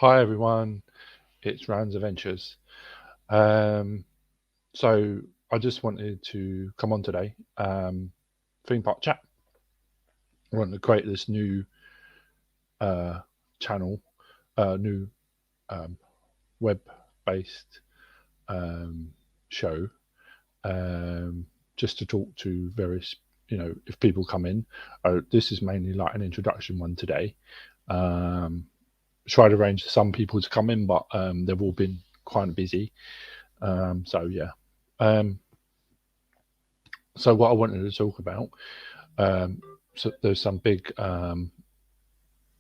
Hi everyone, it's Rand's Adventures. So I just wanted to come on today, theme park chat. I want to create this new uh, channel, new um, web-based um, show, um, just to talk to various, if people come in. This is mainly like an introduction one today. Um, Tried to arrange for some people to come in, but they've all been quite busy. So yeah. Um, so what I wanted to talk about, um, so there's some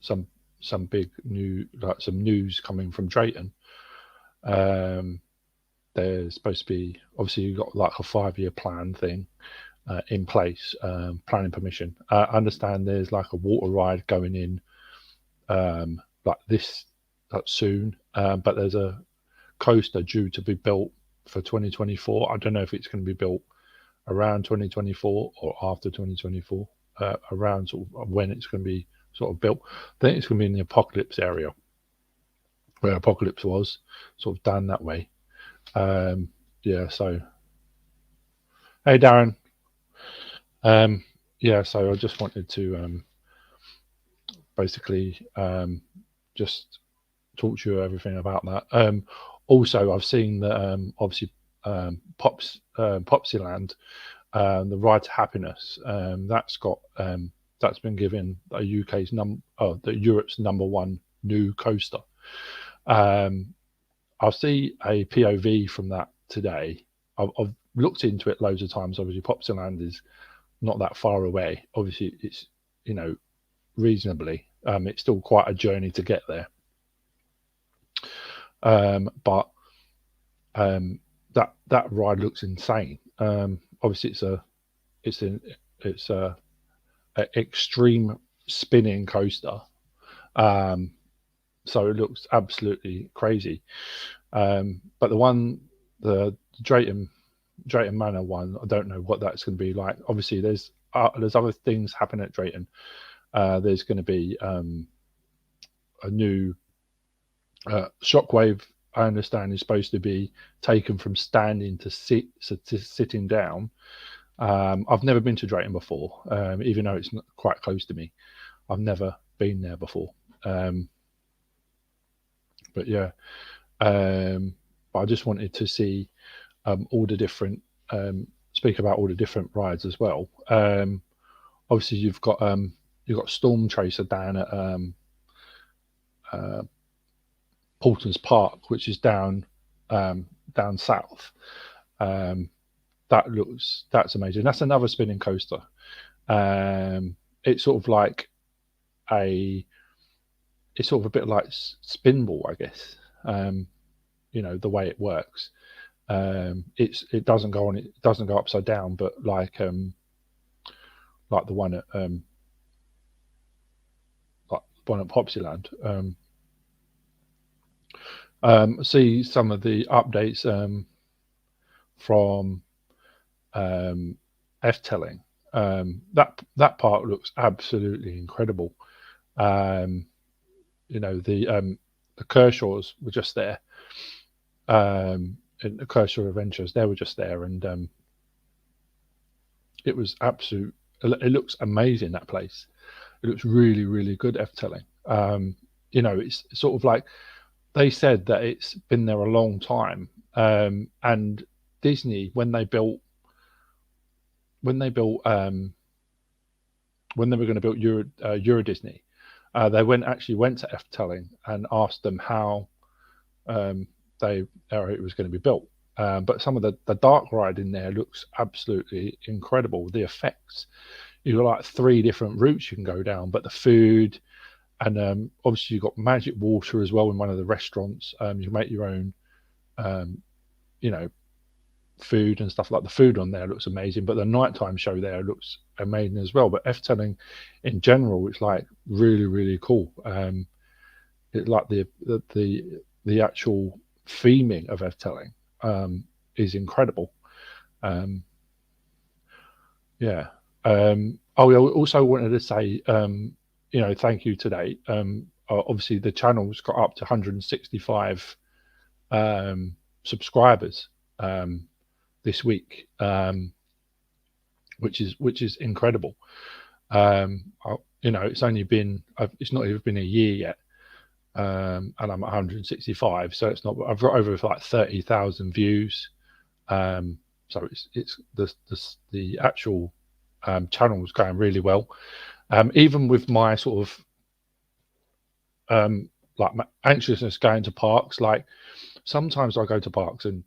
some big new like some news coming from Drayton. Um, there's supposed to be obviously you've got like a 5 year plan thing in place, planning permission. I understand there's like a water ride going in like this soon, but there's a coaster due to be built for 2024. I don't know if it's going to be built around 2024 or after 2024, around sort of when it's going to be sort of built. I think it's going to be in the Apocalypse area where Apocalypse was, sort of down that way. Yeah, so hey Darren. Um, yeah, so I just wanted to basically just talk to you everything about that. Also, I've seen that obviously Popsyland, the Ride to Happiness. That's been given the Europe's #1 new coaster. Um, I'll see a POV from that today. I've looked into it loads of times. Obviously, Popsyland is not that far away. Obviously, it's you know reasonably. It's still quite a journey to get there. But that ride looks insane. Obviously, it's an it's a extreme spinning coaster. Um, so it looks absolutely crazy. But the Drayton Manor one, I don't know what that's going to be like. Obviously, there's other things happening at Drayton. There's going to be a new Shockwave. I understand is supposed to be taken from standing to sitting down. I've never been to Drayton before, even though it's not quite close to me. I've never been there before. Um, but yeah, but I just wanted to see all the different speak about all the different rides as well. Obviously, you've got Storm Tracer down at uh, Paulton's Park, which is down south. Um, that's amazing. That's another spinning coaster. It's sort of like a it's sort of a bit like Spinball, I guess. The way it works. It doesn't go on. It doesn't go upside down, but like the one at Popsyland. See some of the updates from F telling. That part looks absolutely incredible. Um, the Kershaws were just there. In the Kershaw Adventures, they were just there, and it was absolute. It looks amazing. That place. It looks really, really good. F telling. It's sort of like they said that it's been there a long time, and Disney when they built when they were going to build Euro Disney, they went to F telling and asked them how um, it was going to be built. But some of the dark ride in there looks absolutely incredible. The effects, you've got like 3 different routes you can go down, but the food, and obviously you've got magic water as well in one of the restaurants. You can make your own, um, you know, food and stuff. Like the food on there looks amazing, but the nighttime show there looks amazing as well. But F telling in general, it's like really, really cool. It like the actual theming of F telling is incredible. Um, yeah. I also wanted to say, thank you today. obviously the channel's got up to 165 subscribers this week, which is incredible. It's only been it's not even been a year yet, and I'm at 165, so it's not. I've got over like 30,000 views. So it's the actual channel is going really well. Even with my sort of like my anxiousness going to parks, like sometimes I go to parks and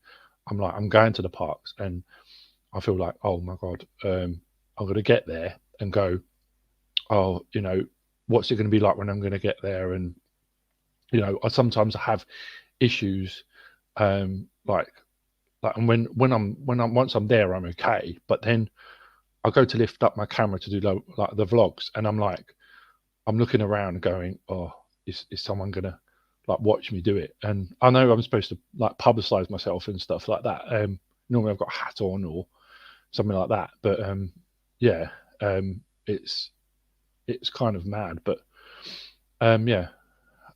I'm going to the parks and I feel like, oh my God, I'm going to get there and go, oh, what's it going to be like when I'm going to get there? And, I sometimes have issues, like, and when I'm once I'm there, I'm okay. But then I go to lift up my camera to do like the vlogs, and I'm looking around and going, oh, is someone going to like watch me do it? And I know I'm supposed to like publicize myself and stuff like that. Normally I've got a hat on or something like that, but yeah, it's kind of mad, but yeah,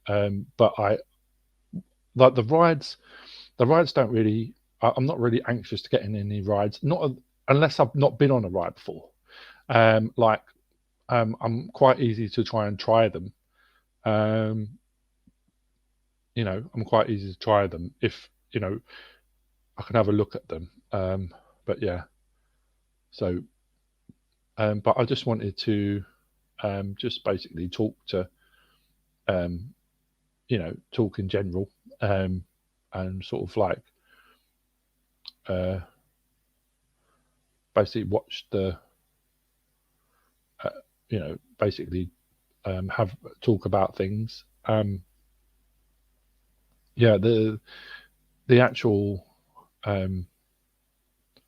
but I like the rides. The rides don't really. I'm not really anxious to get in any rides, unless I've not been on a ride before. I'm quite easy to try them. I'm quite easy to try them if I can have a look at them. But yeah, so but I just wanted to just basically talk to talk in general, and sort of like basically watch the basically have talk about things. Yeah, the actual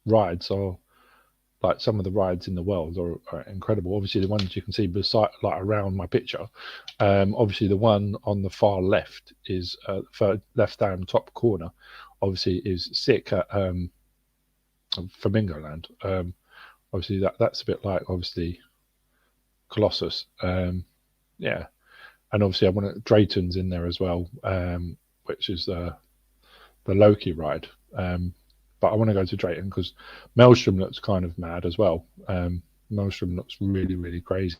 rides are like some of the rides in the world are incredible. Obviously, the ones you can see beside, like around my picture. Obviously, the one on the far left is left-hand top corner. Obviously, is sick at Flamingo Land. Obviously, that's a bit like obviously Colossus. Yeah, and obviously I want Drayton's in there as well, which is the Loki ride. But I want to go to Drayton because Maelstrom looks kind of mad as well. Maelstrom looks really, really crazy.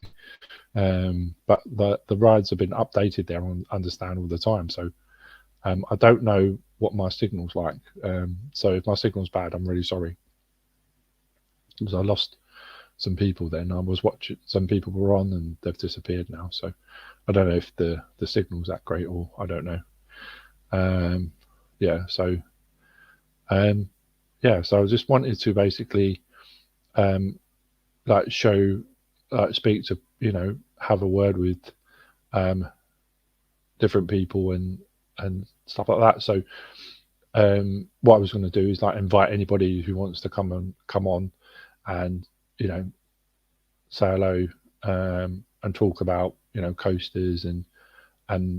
But the rides have been updated there and understand all the time. So I don't know what my signal's like. So if my signal's bad, I'm really sorry. Because I lost some people then. I was watching, some people were on and they've disappeared now. So I don't know if the signal's that great or I don't know. Yeah, so yeah, so I just wanted to basically like show, speak to, have a word with different people and stuff like that. So what I was going to do is like invite anybody who wants to come on and say hello, and talk about coasters and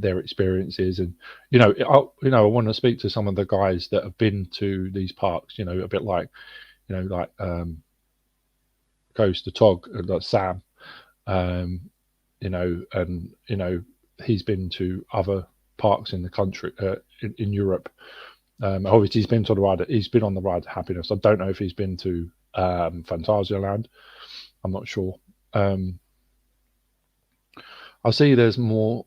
their experiences, and I want to speak to some of the guys that have been to these parks, a bit like like Coaster Tog, like Sam, and he's been to other parks in the country, in Europe. Obviously he's been to the ride. He's been on the ride Happiness. I don't know if he's been to Phantasialand. I'm not sure. I see there's more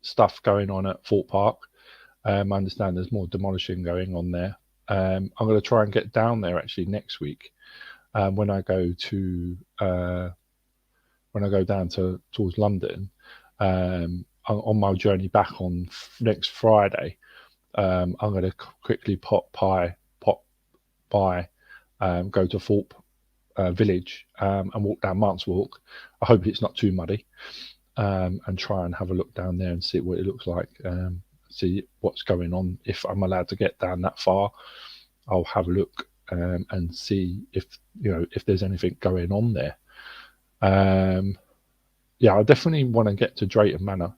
stuff going on at Fort Park. I understand there's more demolishing going on there. I'm going to try and get down there actually next week when I go down towards London. On my journey back on next Friday, I'm going to quickly pop by, go to Thorpe Village and walk down Monk's Walk. I hope it's not too muddy, and try and have a look down there and see what it looks like, see what's going on. If I'm allowed to get down that far, I'll have a look and see if if there's anything going on there. Yeah, I definitely want to get to Drayton Manor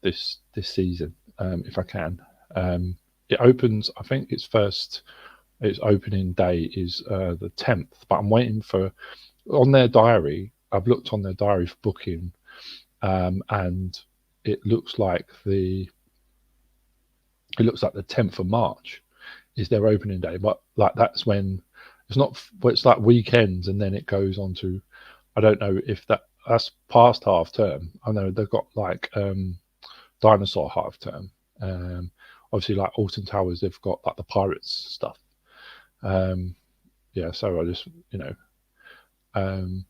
this season, if I can. It opens, I think its opening day is the 10th, but I'm waiting for, on their diary, I've looked on their diary for booking, and it looks like the 10th of March is their opening day, but like that's when it's not. Well, it's like weekends, and then it goes on to. I don't know if that's past half term. I know they've got like dinosaur half term. Um, Obviously, like Alton Towers, they've got like the pirates stuff. Um, yeah, so I just um,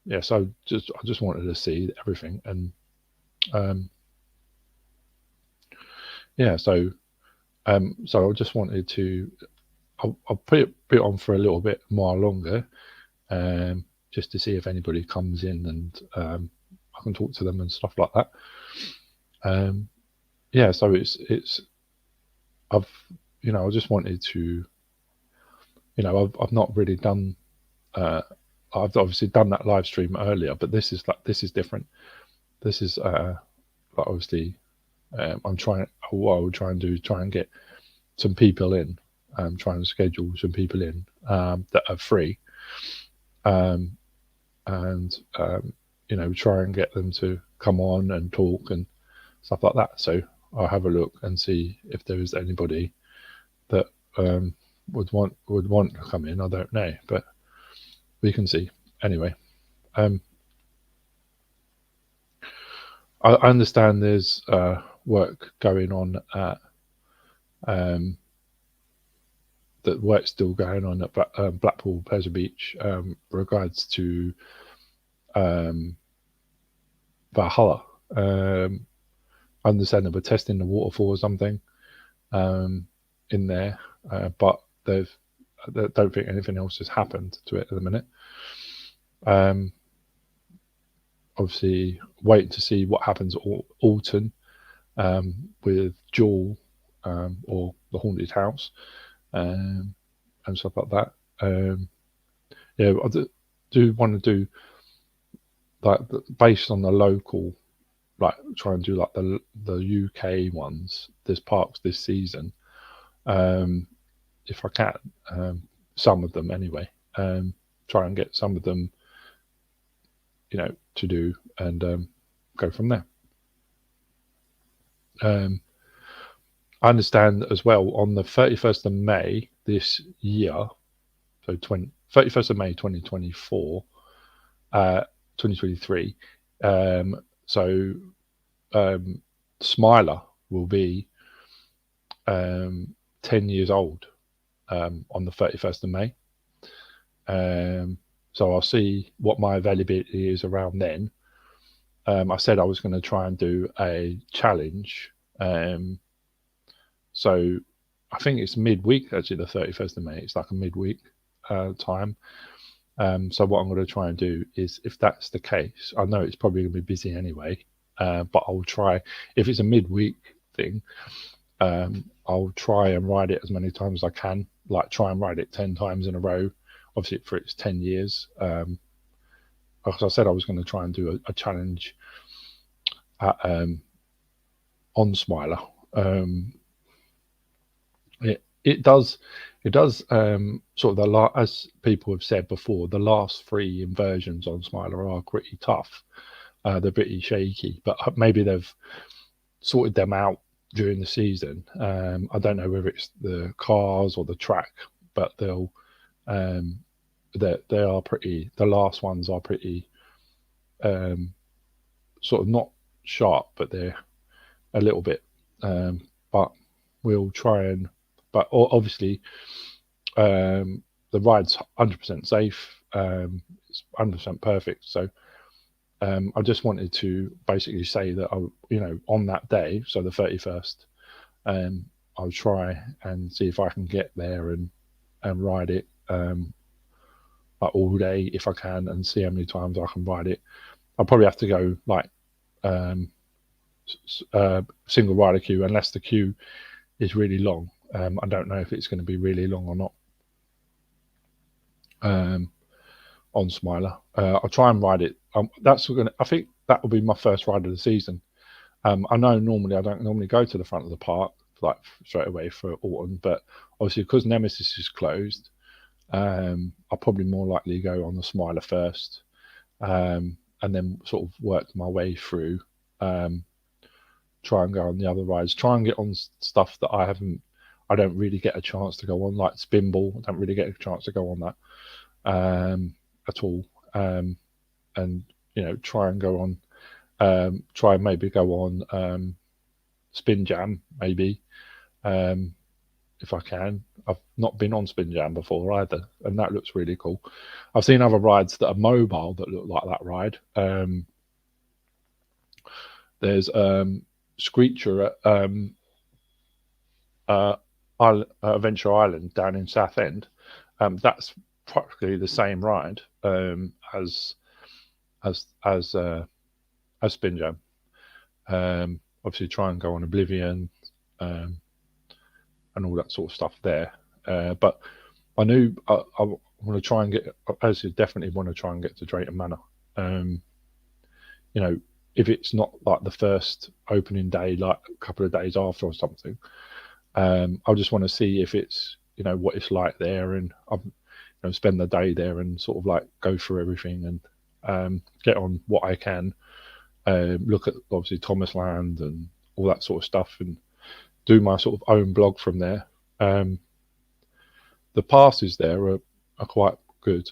yeah, so I just wanted to see everything, and um, yeah, so I just wanted to. I'll put it on for a little bit more longer, just to see if anybody comes in, and I can talk to them and stuff like that. Um, yeah, so it's I've I just wanted to I've not really done. Uh, I've obviously done that live stream earlier, but this is different. This is like obviously I'm trying. What I will try and do is try and get some people in. Try and schedule some people in that are free, um, and try and get them to come on and talk and stuff like that. So I'll have a look and see if there is anybody that would want to come in. I don't know, but we can see. Anyway, I understand there's work going on at that work's still going on at Blackpool Pleasure Beach, regards to um, Valhalla. I understand they were testing the waterfall or something in there, but I don't think anything else has happened to it at the minute. Obviously, waiting to see what happens at Alton with Jewel or the Haunted House and stuff like that. Yeah, I do want to do like based on the local, like try and do like the UK ones. There's parks this season, if I can, some of them anyway. Try and get some of them, to do and go from there. I understand as well on the 31st of May this year, so 31st of May 2024, 2023. So Smiler will be 10 years old on the 31st of May. So I'll see what my availability is around then. I said I was going to try and do a challenge. So I think it's midweek, actually, the 31st of May. It's like a midweek time. So what I'm going to try and do is, if that's the case, I know it's probably going to be busy anyway, but I'll try, if it's a midweek thing, I'll try and ride it as many times as I can, like try and ride it 10 times in a row, obviously for its 10 years. As I said, I was going to try and do a challenge at, on Smiler. It does sort of as people have said before, the last 3 inversions on Smiler are pretty tough. They're pretty shaky, but maybe they've sorted them out during the season. I don't know whether it's the cars or the track, but they are pretty. The last ones are pretty sort of not sharp, but they're a little bit. But we'll try and. But obviously, the ride's 100% safe. It's 100% perfect. So I just wanted to basically say that on that day, so the 31st, I'll try and see if I can get there and ride it like all day if I can, and see how many times I can ride it. I'll probably have to go like single rider queue, unless the queue is really long. I don't know if it's going to be really long or not on Smiler. I'll try and ride it. I think that will be my first ride of the season. I know normally I don't normally go to the front of the park like straight away for Autumn, but obviously because Nemesis is closed, I'll probably more likely go on the Smiler first, and then sort of work my way through try and go on the other rides. Try and get on stuff that I don't really get a chance to go on, like Spinball. I don't really get a chance to go on that at all. And try and go on. Try and maybe go on Spin Jam, maybe if I can. I've not been on Spin Jam before either, and that looks really cool. I've seen other rides that are mobile that look like that ride. There's Screecher at Adventure Island down in Southend. That's practically the same ride as Spin Jam. Obviously, try and go on Oblivion and all that sort of stuff there. But I knew I want to try and get. I definitely want to try and get to Drayton Manor. If it's not like the first opening day, like a couple of days after or something, I just want to see if it's what it's like there, and spend the day there and sort of like go through everything and get on what I can. Look at obviously Thomas Land and all that sort of stuff, and do my sort of own blog from there. The passes there are quite good.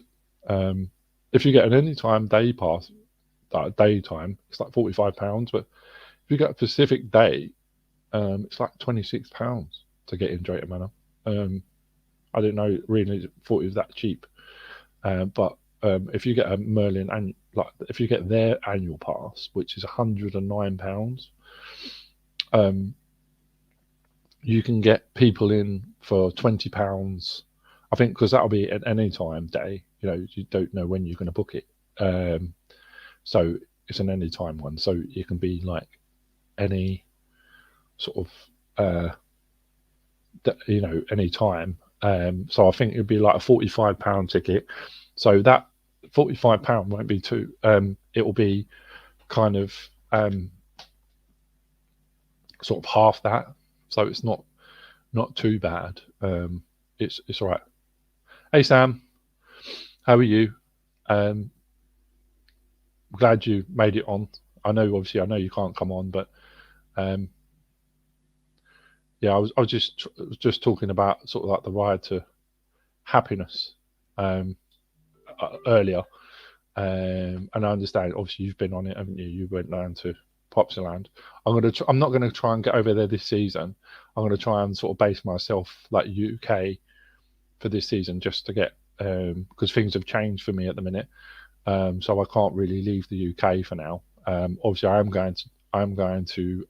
If you get an anytime day pass, daytime, it's like £45. But if you get a Pacific day, it's like £26 to get in Drayton Manor. I didn't know, really thought it was that cheap. But if you get a Merlin and if you get their annual pass, which is £109, you can get people in for £20. I think because that'll be an anytime day. You don't know when you're going to book it. So it's an anytime one. So you can be like any sort of any time. So I think it'd be like a £45 ticket. So that £45 won't be too. It will be kind of sort of half that. So it's not too bad. It's all right. Hey Sam, how are you? Glad you made it on. I know you can't come on, but yeah, I was just talking about sort of like the ride to happiness earlier, and I understand. Obviously, you've been on it, haven't you? You went down to Popsland. I'm not gonna try and get over there this season. I'm gonna try and sort of base myself like UK for this season, just to get because things have changed for me at the minute. So I can't really leave the UK for now. Obviously, I'm going to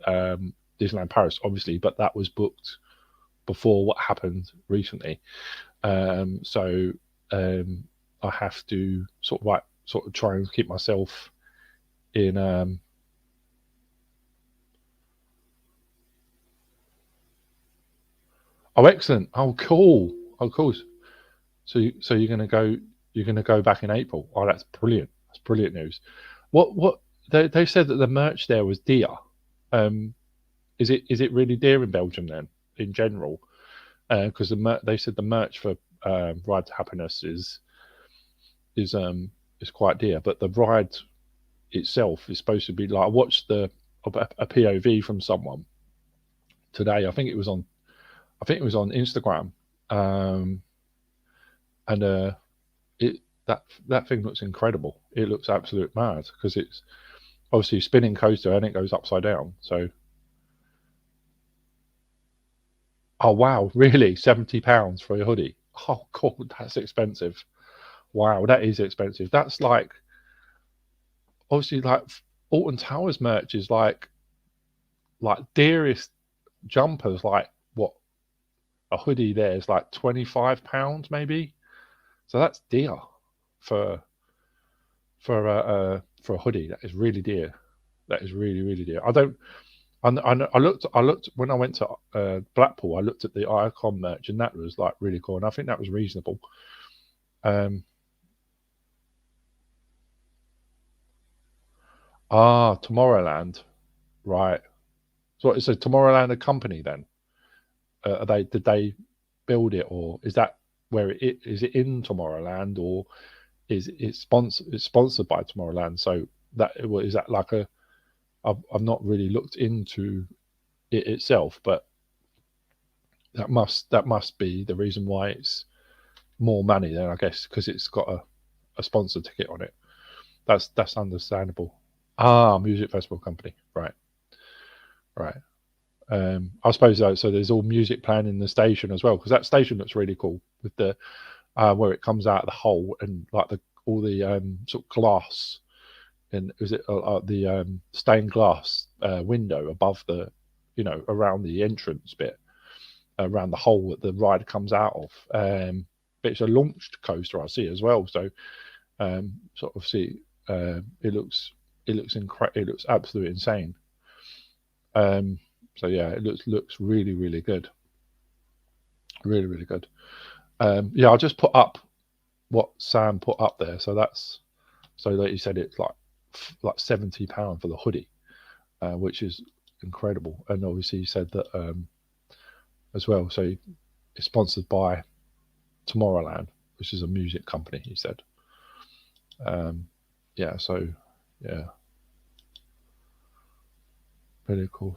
Disneyland Paris, obviously, but that was booked before what happened recently. So I have to sort of try and keep myself in. Oh, excellent! Oh, cool! Oh, cool! So you're gonna go back in April? Oh, that's brilliant! That's brilliant news. What they said that the merch there was deer. Is it really dear in Belgium then, in general? Because they said the merch for Ride to Happiness is quite dear, but the ride itself is supposed to be like. I watched a POV from someone today. I think it was on Instagram, and that thing looks incredible. It looks absolute mad because it's obviously a spinning coaster and it goes upside down. So. Oh wow, really? £70 for a hoodie? Oh god, that's expensive. Wow, that is expensive. That's like obviously like Alton Towers merch is like dearest jumpers. Like what a hoodie there is like £25 maybe. So that's dear for a hoodie. That is really dear. That is really dear. I looked when I went to Blackpool. I looked at the Icon merch, and that was like really cool, and I think that was reasonable. Tomorrowland, right? So it's a Tomorrowland a company then? Did they build it, or is that where is it in Tomorrowland, or is it sponsored by Tomorrowland? So is that like a I've not really looked into it itself, but that must be the reason why it's more money then, I guess, because it's got a sponsor ticket on it. That's understandable. Ah, music festival company, right, right. I suppose so. There's all music playing in the station as well, because that station looks really cool with the where it comes out of the hole and like the all the sort of glass and is it the stained glass window above the around the entrance bit around the hole that the ride comes out of. But it's a launched coaster I see as well, so sort of see it looks absolutely insane. Um, so yeah, it looks really really good, really really good. Yeah, I'll just put up what Sam put up there. So that's so that he said it's like £70 for the hoodie, which is incredible. And obviously he said that as well. So it's sponsored by Tomorrowland, which is a music company. He said, yeah. So yeah, really cool.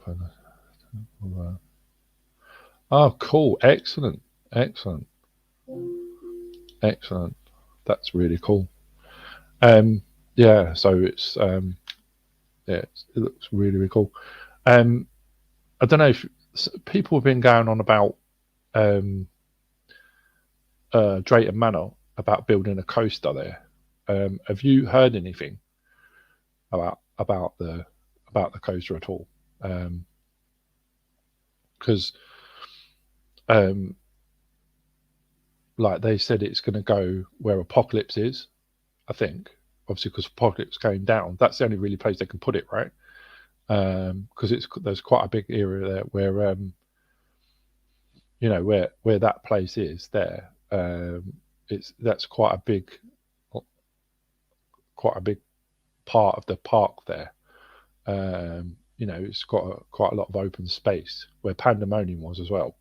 Oh, cool! Excellent, excellent, excellent. That's really cool. Yeah. So it's yeah, it looks really really cool. I don't know if people have been going on about um, Drayton Manor about building a coaster there. Have you heard anything about the coaster at all? Because um, like they said, it's going to go where Apocalypse is. I think obviously because Apocalypse came down, that's the only really place they can put it, right? Because there's quite a big area there where where that place is there. That's quite a big part of the park there. It's got quite a lot of open space where Pandemonium was as well.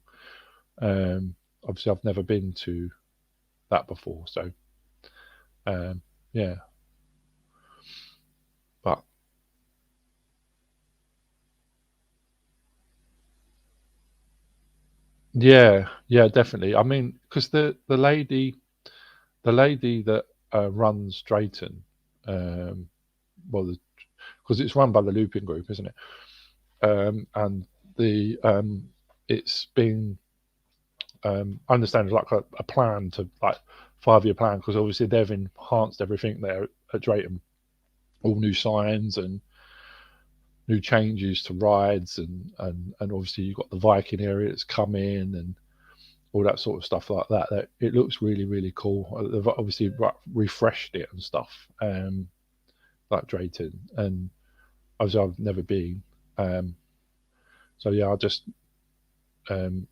Obviously, I've never been to that before, so yeah. But yeah, yeah, definitely. I mean, because the lady that runs Drayton, um, well, because it's run by the Looping Group, isn't it? And the it's been I understand it's like a plan to like 5-year plan because obviously they've enhanced everything there at Drayton, all new signs and new changes to rides and obviously you've got the Viking area that's come in and all that sort of stuff like that. That it looks really really cool. They've obviously refreshed it and stuff, like Drayton, and obviously I've never been. Um, so yeah, I just um,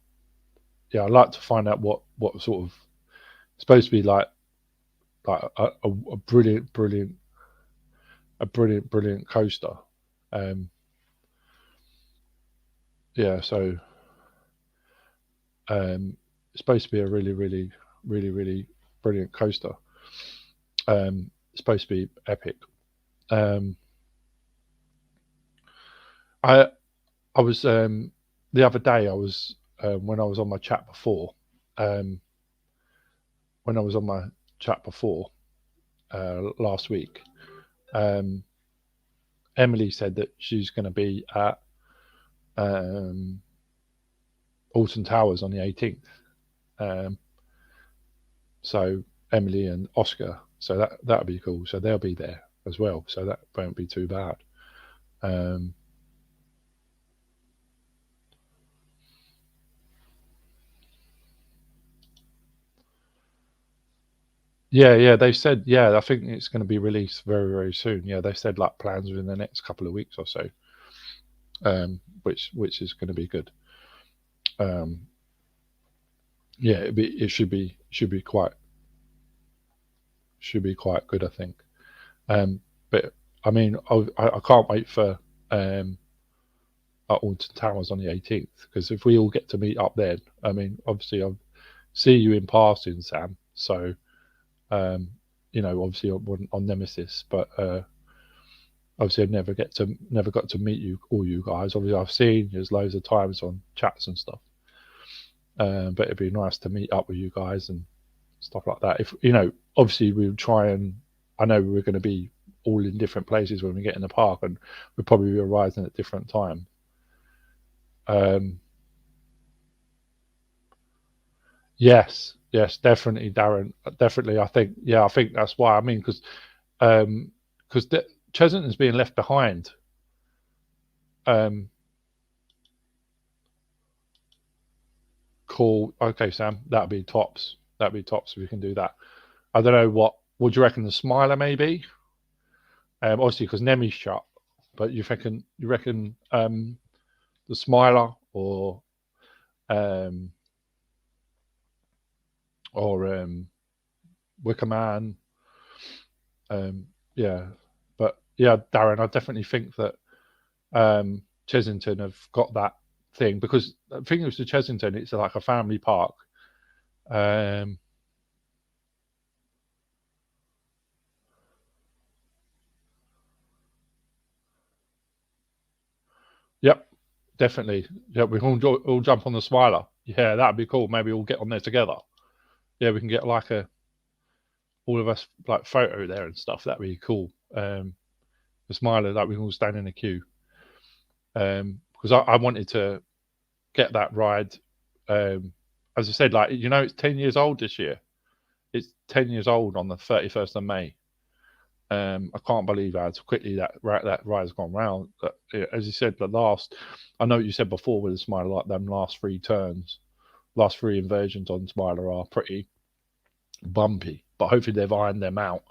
yeah, I'd like to find out what sort of supposed to be like a brilliant coaster. Um, yeah, so it's supposed to be a really brilliant coaster. It's supposed to be epic. Um, I I was the other day I was when I was on my chat before um, when I was on my chat before last week. Um, Emily said that she's going to be at um, Alton Towers on the 18th. Um, so Emily and Oscar, so that'll be cool. So they'll be there as well. So that won't be too bad. Um, yeah, yeah, they said yeah. I think it's going to be released very soon. Yeah, they said like plans within the next couple of weeks or so, which is going to be good. Um, yeah, it should be quite good, I think. But I mean, I can't wait for Alton Towers on the 18th because if we all get to meet up then, I mean, obviously I'll see you in passing, Sam. So obviously on Nemesis, but obviously I never got to meet you guys. Obviously I've seen you loads of times on chats and stuff. But it'd be nice to meet up with you guys and stuff like that. If obviously we'll try and I know we're going to be all in different places when we get in the park, and we'll probably be arriving at different time. Yes, yes, definitely, Darren. Definitely, I think that's why. I mean, because Chesington's being left behind. Um, cool. Okay, Sam, that'd be tops. That'd be tops. If we can do that. I don't know what. Would you reckon the Smiler maybe? Obviously, because Nemi's shut. But you reckon the Smiler um, or Wicker Man? Yeah, but yeah, Darren, I definitely think that Chesington have got that thing, because the thing is, to Chesington, it's like a family park. Um, yep, definitely. Yeah, we can all jump on the Smiler. Yeah, that'd be cool. Maybe we'll get on there together. Yeah, we can get like all of us like photo there and stuff. That'd be cool. The Smiler, like we can all stand in a queue. Because I wanted to get that ride. As I said, like it's 10 years old this year. It's 10 years old on the 31st of May. I can't believe how quickly that ride's gone round. But, as you said, I know what you said before with the Smiler, like them last three turns, last three inversions on Smiler are pretty bumpy. But hopefully they've ironed them out.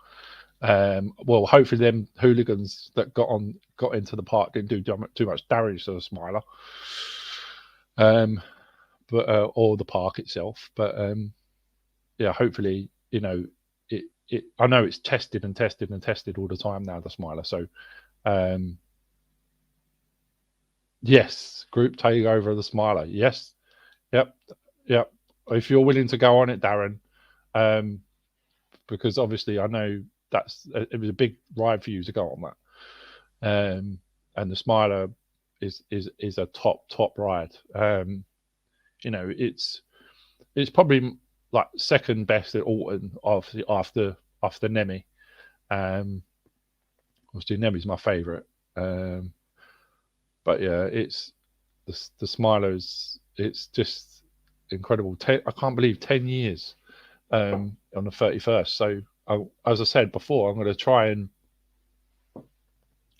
Well, hopefully them hooligans that got into the park didn't do too much damage to the Smiler. But or the park itself. But yeah, hopefully I know it's tested and tested and tested all the time now, the Smiler. So yes, group takeover of the Smiler. Yes, yep. If you're willing to go on it, Darren, because obviously I know it was a big ride for you to go on that. And the Smiler is a top ride. It's probably like second best at Alton after Nemi. Obviously Nemi's my favourite. But yeah, it's the Smiler it's just incredible. I can't believe 10 years on the 31st. So as I said before, I'm going to try and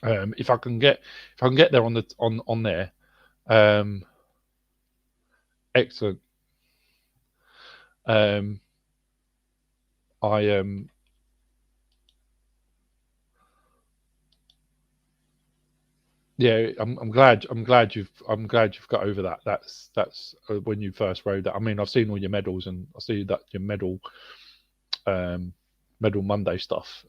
if I can get there on there. Excellent. I yeah, I'm glad you've got over that. That's when you first rode that. I mean, I've seen all your medals, and I see that your medal Monday stuff.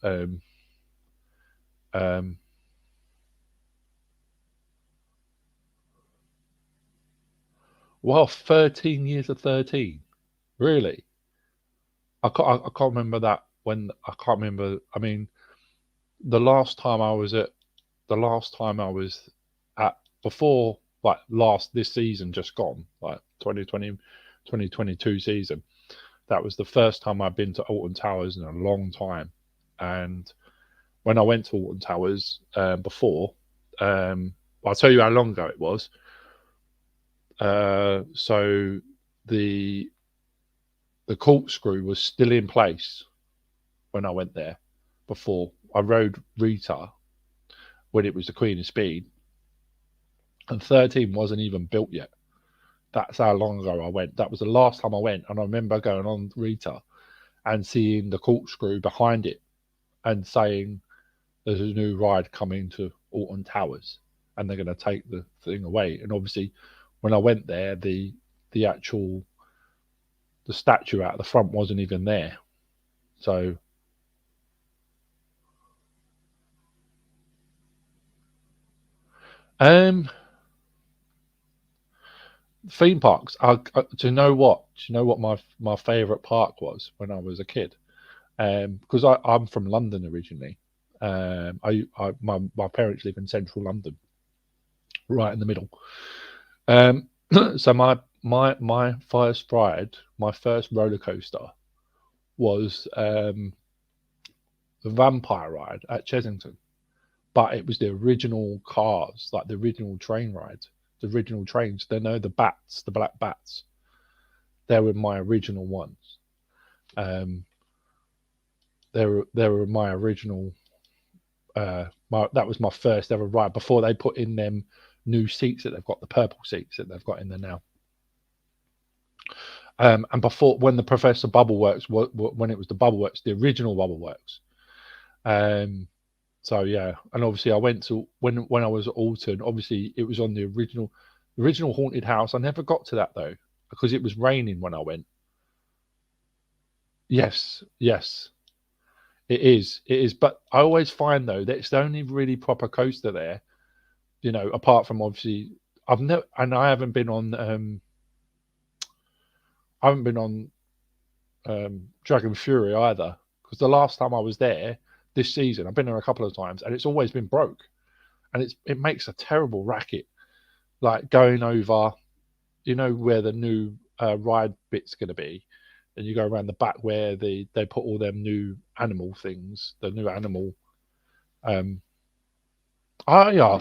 Well, 13 years of 13, really. I can't remember that when I can't remember. I mean, the last time I was at the last time I was at before like this season just gone, like 2020 2022 season, that was the first time I've been to Alton Towers in a long time. And when I went to Alton Towers before, I'll tell you how long ago it was. So the corkscrew was still in place when I went there before. I rode Rita when it was the Queen of Speed, and 13 wasn't even built yet. That's how long ago I went. That was the last time I went, and I remember going on Rita and seeing the corkscrew behind it and saying there's a new ride coming to Alton Towers and they're going to take the thing away. And obviously when I went there, the actual the statue out the front wasn't even there. So theme parks. Do you know what? Do you know what my favourite park was when I was a kid? Because I'm from London originally, My parents live in central London, right in the middle. So my first ride, my first roller coaster was the vampire ride at Chesington, but it was the original cars, like the original train rides, the original trains. They know the bats, the black bats. They were my original ones. Um, they were my original. That was my first ever ride before they put in them new seats that they've got, the purple seats that they've got in there now. And before, when the Professor Bubbleworks, when it was the Bubbleworks, the original Bubbleworks. So yeah, and obviously I went to when I was at Alton. Obviously, it was on the original haunted house. I never got to that though because it was raining when I went. Yes, yes, it is. It is. But I always find though that it's the only really proper coaster there. You know, apart from obviously I've never and I haven't been on Dragon Fury either because the last time I was there this season, I've been there a couple of times and it's always been broke, and it makes a terrible racket. Like going over, you know, where the new ride bit's going to be, and you go around the back where they put all them new animal things, the new animal. Um, yeah,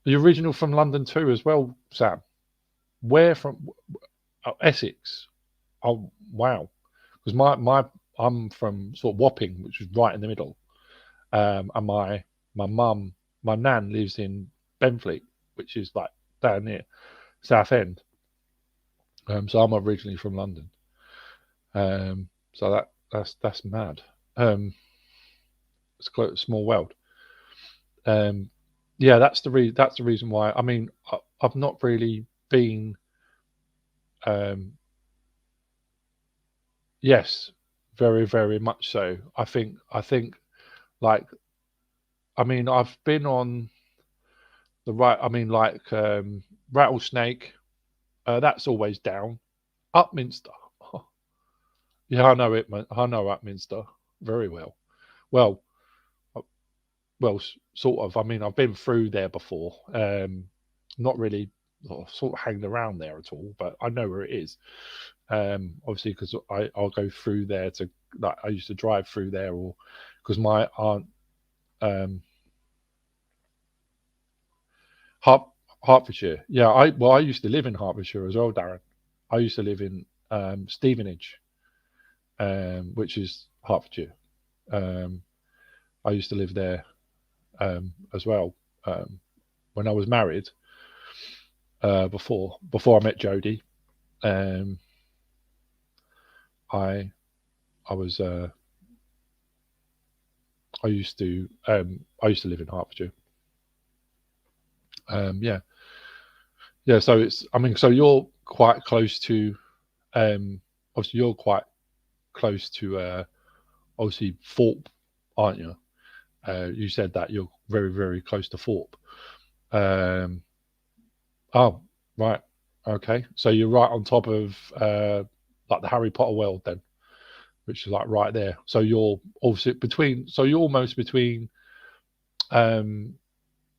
the original from London too as well, Sam. Where from? Oh, Essex. Oh wow, because I'm from sort of Wapping, which is right in the middle, and my mum, my nan lives in Benfleet, which is like down near Southend. So I'm originally from London. So that's mad. It's quite a small world. Um, yeah, that's the reason why. I mean, I've not really been. Yes, very very much so. I think like I mean I've been on the right. I mean like Rattlesnake. That's always down. Upminster. Yeah, I know it. I know Upminster very well. Well, well, sort of. I mean, I've been through there before. Not really sort of hanging around there at all, but I know where it is. Obviously, because I'll go through there to like I used to drive through there, or because my aunt um, Hert, Hertfordshire. Yeah, I used to live in Hertfordshire as well, Darren. I used to live in Stevenage, which is Hertfordshire. Um, I used to live there as well when I was married. Before I met Jodie, um, I I was I used to live in Hertfordshire. Yeah, yeah. So it's I mean, so you're quite close to obviously you're quite close to obviously Thorpe, aren't you? You said that you're very very close to Thorpe. Um, oh, right. Okay. So you're right on top of like the Harry Potter world then, which is like right there. So you're obviously between. So you're almost between um,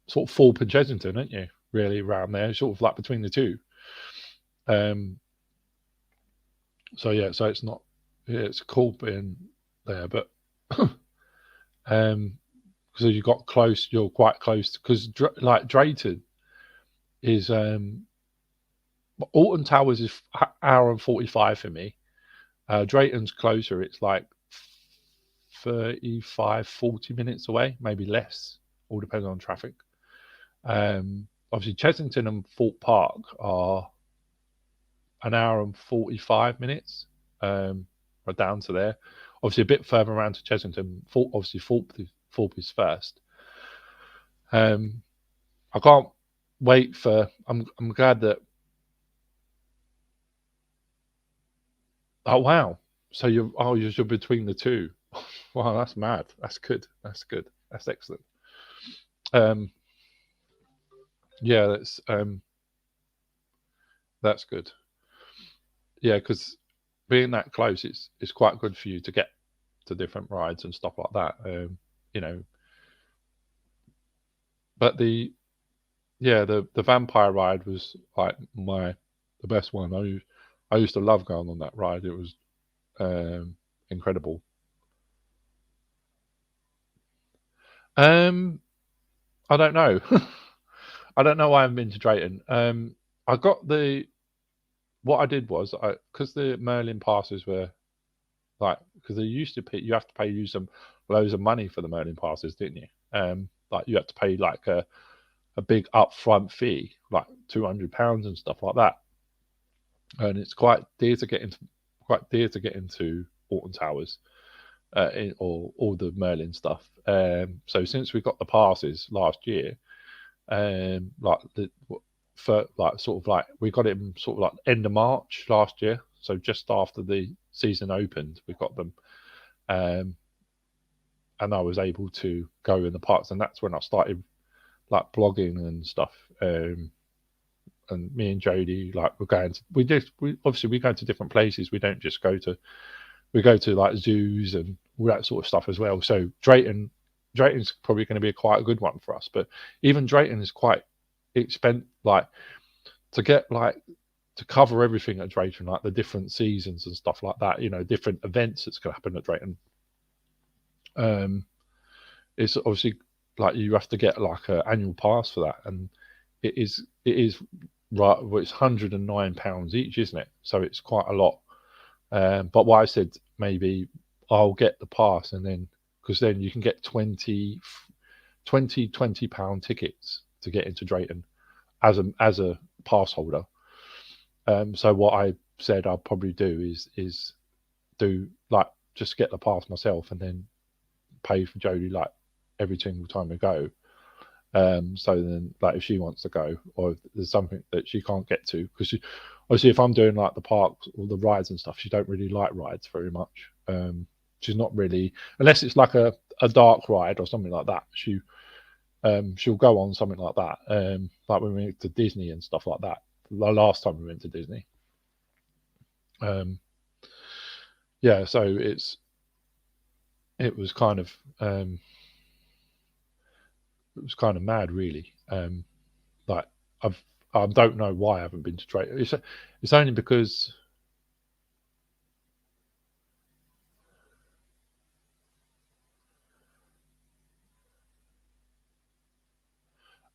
sort of Thorpe and Chesington, aren't you? Really around there, sort of like between the two. Um, so yeah. So it's not. Yeah, it's cool being there, but um, so you got close. You're quite close because like Drayton is Alton Towers is hour and 45 for me. Drayton's closer. It's like 35, 40 minutes away, maybe less. All depends on traffic. Obviously, Chesington and Thorpe Park are an hour and 45 minutes. We're down to there. Obviously, a bit further around to Chesington. Obviously, Thorpe is first. I can't wait for. I'm glad that. Oh wow! So you're between the two. Wow, that's mad. That's good. That's good. That's excellent. Um, yeah, that's good. Yeah, because being that close, it's quite good for you to get to different rides and stuff like that. you know. But the vampire ride was like the best one. I used to love going on that ride. It was incredible. Um, I don't know. I don't know why I haven't been to Drayton. I got the what I did was because the Merlin passes were like because they used to pay, you have to pay you some loads of money for the Merlin passes, didn't you? Like you have to pay like a big upfront fee, like £200 and stuff like that, and it's quite dear to get into Alton Towers or all the Merlin stuff. So since we got the passes last year, like the for like sort of like we got it in sort of like end of March last year, so just after the season opened, we got them, um, and I was able to go in the parks, and that's when I started like blogging and stuff. And me and Jody, like we obviously we go to different places. We don't just we go to like zoos and all that sort of stuff as well. So Drayton's probably going to be quite a good one for us. But even Drayton is quite expensive, like to get like to cover everything at Drayton, like the different seasons and stuff like that. You know, different events that's going to happen at Drayton. It's obviously like you have to get like an annual pass for that, and it is right. Well, it's £109 each, isn't it? So it's quite a lot. But what I said, maybe I'll get the pass, and then because then you can get 20 £20 tickets to get into Drayton as a pass holder. So what I said I'll probably do is do like just get the pass myself, and then pay for Jodie like every single time we go. So then, like, if she wants to go, or if there's something that she can't get to, because obviously, if I'm doing like the parks or the rides and stuff, she don't really like rides very much. She's not really, unless it's like a dark ride or something like that. She'll go on something like that. Like when we went to Disney and stuff like that. The last time we went to Disney. Yeah, so it was kind of mad, really. Like I don't know why I haven't been to Drayton. It's only because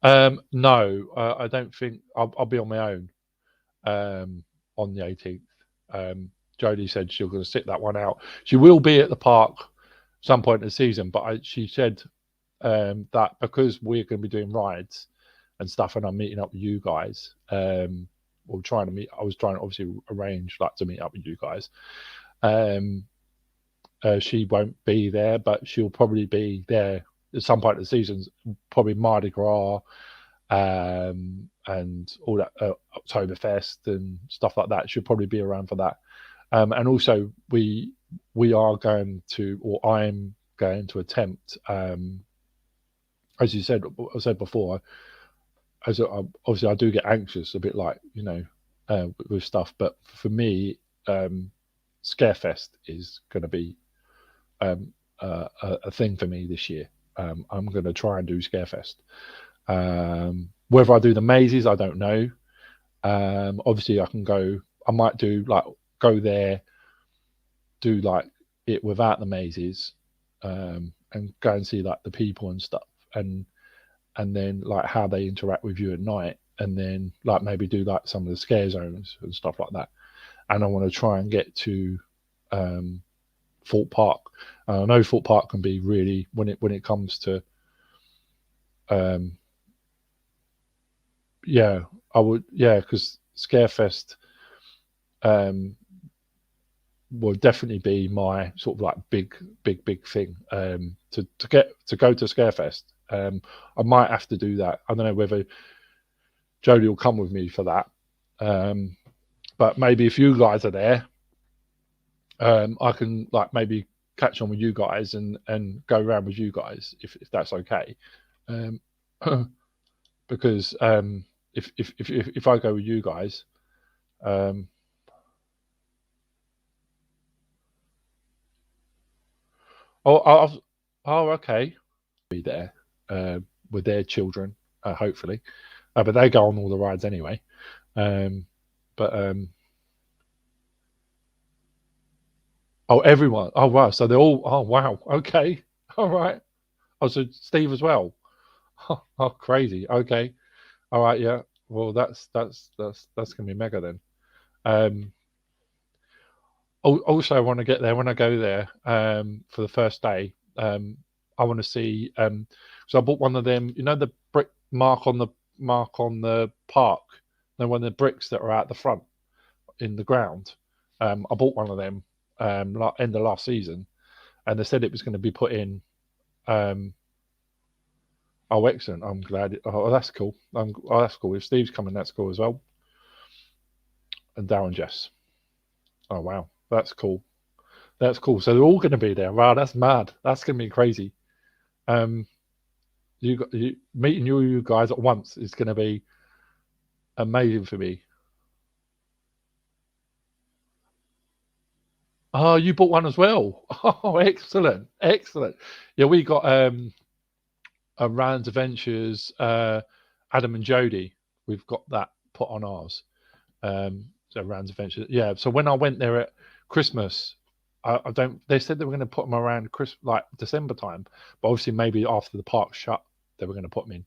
no, I don't think I'll be on my own on the 18th. Jodie said she's going to sit that one out. She will be at the park some point in the season, but she said that because we're going to be doing rides and stuff, and I'm meeting up with you guys, or trying to meet. I was trying to obviously arrange like to meet up with you guys. Um, she won't be there, but she'll probably be there at some point of the season, probably Mardi Gras, and all that Oktoberfest and stuff like that. She'll probably be around for that. And also we are going to, or I'm going to attempt, as you said, I said before, obviously I do get anxious a bit, like with stuff. But for me, Scarefest is going to be a thing for me this year. I'm going to try and do Scarefest. Whether I do the mazes, I don't know. Obviously, I can go. I might do like go there, do like it without the mazes, and go and see like the people and stuff, and then like how they interact with you at night, and then like maybe do like some of the scare zones and stuff like that. And I want to try and get to Fort Park. I know Fort Park can be really when it comes to yeah, I would, because Scarefest will definitely be my sort of like big thing. To go to Scarefest. I might have to do that. I don't know whether Jodie will come with me for that. But maybe if you guys are there, I can like maybe catch on with you guys and go around with you guys if that's okay. Um, because if I go with you guys, oh, oh, okay. be there with their children, hopefully. But they go on all the rides anyway. But oh, everyone. Oh wow. So they're all. Oh wow. Okay. All right. Oh, so Steve as well. Oh, crazy. Okay. All right. Yeah. Well, that's gonna be mega then. Um, Also, I want to get there when I go there for the first day. I want to see. So I bought one of them. You know the brick mark on the park. You know, one of the bricks that are out the front in the ground. I bought one of them end of last season, and they said it was going to be put in. Um, oh, excellent! I'm glad. Oh, that's cool. Oh, that's cool. If Steve's coming, that's cool as well. And Darren Jess. Oh wow, that's cool. That's cool. So they're all going to be there. Wow, that's mad. That's going to be crazy. Um, meeting you guys at once is going to be amazing for me. Oh, you bought one as well. Oh, excellent, excellent. Yeah, we got a Rand's Adventures, Adam and Jody. We've got that put on ours. So Rand's Adventures. Yeah. So when I went there at Christmas, I don't. They said they were going to put them around Christmas, like December time, but obviously maybe after the park shut, they were going to put them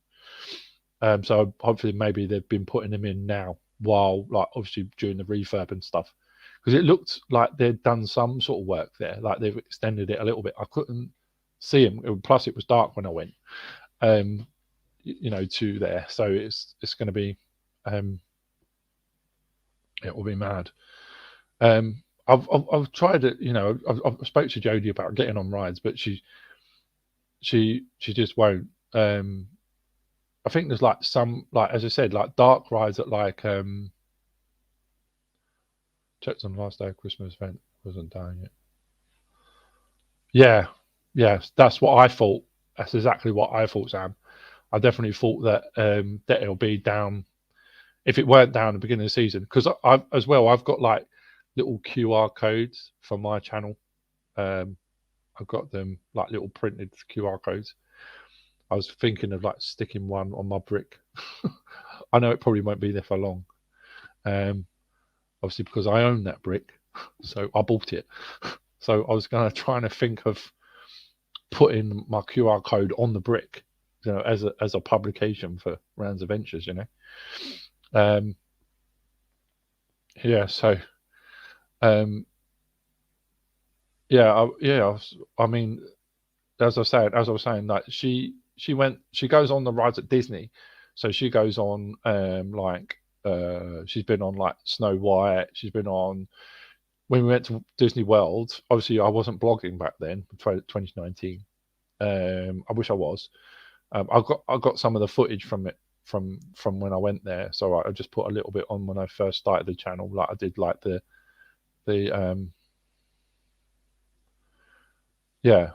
in. So hopefully maybe they've been putting them in now, while like obviously during the refurb and stuff, because it looked like they'd done some sort of work there, like they've extended it a little bit. I couldn't see them. Plus, it was dark when I went. To there, so it's going to be, it will be mad. I've tried it. I've spoke to Jodie about getting on rides, but she just won't. I think there's like some, like as I said, like dark rides at like checked on the last day of Christmas event, wasn't down yet. Yeah, that's what I thought. That's exactly what I thought, Sam. I definitely thought that it'll be down if it weren't down at the beginning of the season, because I've got like little QR codes for my channel. I've got them like little printed QR codes. I was thinking of like sticking one on my brick. I know it probably won't be there for long. Obviously because I own that brick, so I bought it. So I was going to try and think of putting my QR code on the brick, as a publication for Rand's Adventures, Yeah, so I mean, as I was saying, like she goes on the rides at Disney, so she goes on she's been on like Snow White. She's been on when we went to Disney World. Obviously, I wasn't blogging back then, 2019. I wish I was. I got some of the footage from it from when I went there, so I just put a little bit on when I first started the channel. Like I did like the yeah.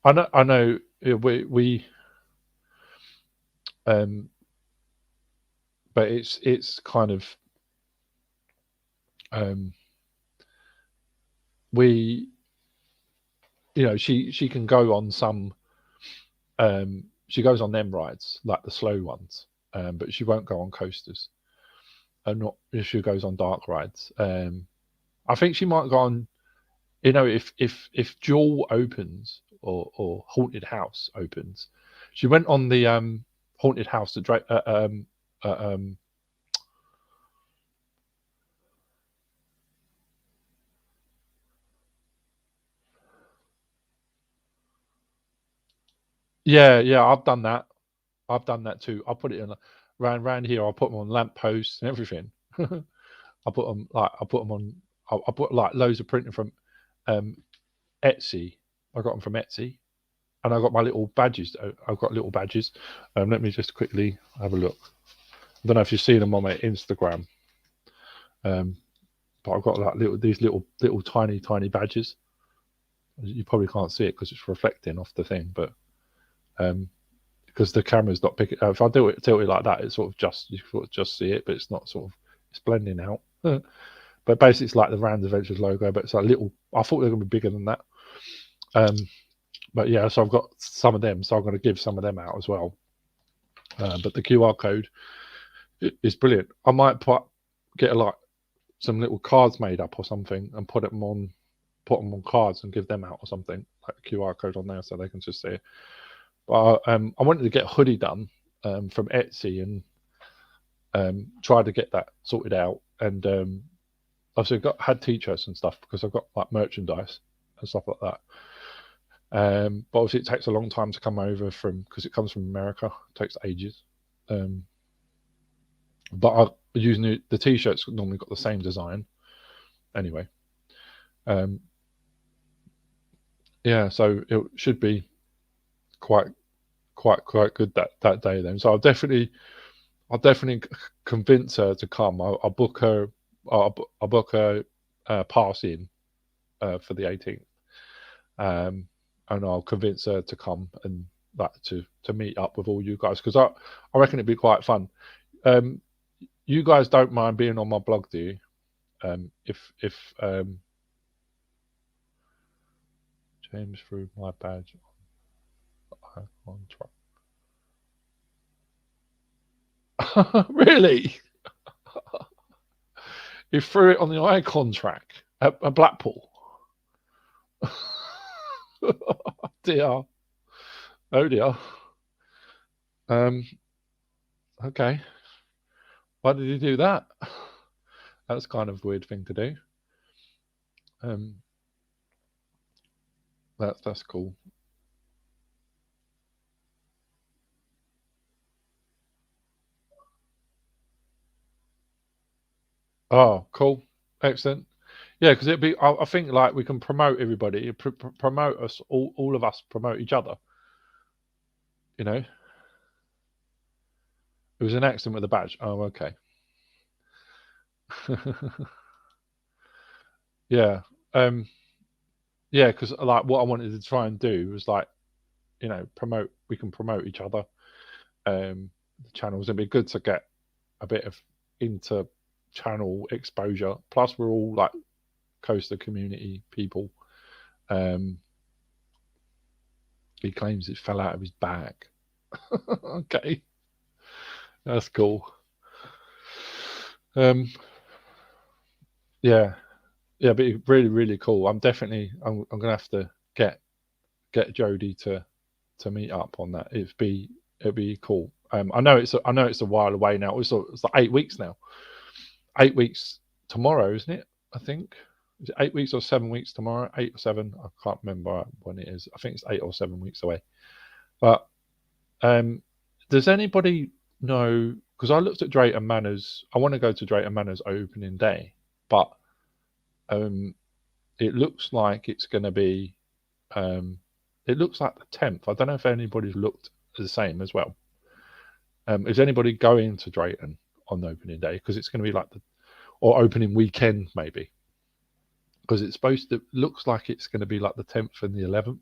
I know we but it's kind of we she can go on some she goes on them rides like the slow ones, but she won't go on coasters, and not if she goes on dark rides. I think she might go on, if Jewel opens or Haunted House opens. She went on the Haunted House yeah, I've done that. I've done that too. I put it in around here. I put them on lampposts and everything. I put them on. I put like loads of printing from Etsy. I got them from Etsy, and I got my little badges. I've got little badges. Let me just quickly have a look. I don't know if you've seen them on my Instagram, but I've got like these little tiny badges. You probably can't see it because it's reflecting off the thing, but because the camera's not picking. If I tilt it like that, it's you sort of just see it, but it's not it's blending out. But basically, it's like the Rand's Adventures logo, but it's like little. I thought they were going to be bigger than that. But yeah, so I've got some of them, so I'm going to give some of them out as well. But the QR code is brilliant. I might get like some little cards made up or something and put them on cards and give them out or something, like a QR code on there so they can just see it. But I wanted to get a hoodie done from Etsy and tried to get that sorted out. And obviously had t-shirts and stuff because I've got like merchandise and stuff like that. But obviously it takes a long time to come over because it comes from America. It takes ages. But I using the t-shirts normally got the same design anyway. Yeah, so it should be quite good that day then. So I'll definitely convince her to come. I'll book her. I'll book her pass in for the 18th, and I'll convince her to come and that to meet up with all you guys because I reckon it'd be quite fun. You guys don't mind being on my blog, do you? If James threw my badge on track. Really? He threw it on the icon track at Blackpool. Dear. Oh dear. Okay. Why did he do that? That's kind of a weird thing to do. That's cool. Oh, cool. Excellent. Yeah, because it'd be. I think like we can promote everybody, promote us all of us promote each other. You know, it was an accident with a badge. Oh, okay. Yeah. Yeah, because like what I wanted to try and do was like, promote. We can promote each other. The channels. It'd be good to get a bit of inter-channel exposure. Plus, we're all like coaster community people. He claims it fell out of his bag. Okay, that's cool. Yeah, yeah, but really, really cool. I'm gonna have to get Jodie to meet up on that. It'd be cool. I know it's a while away now. It's like 8 weeks now. 8 weeks tomorrow, isn't it? I think. Is it 8 weeks or 7 weeks tomorrow? 8 or 7? I can't remember when it is. I think it's 8 or 7 weeks away. But does anybody know? Because I looked at Drayton Manors. I want to go to Drayton Manors opening day, but it looks like it's going to be. It looks like the 10th. I don't know if anybody's looked the same as well. Is anybody going to Drayton on opening day? Because it's going to be like or opening weekend maybe. Because it's looks like it's going to be like the 10th and the 11th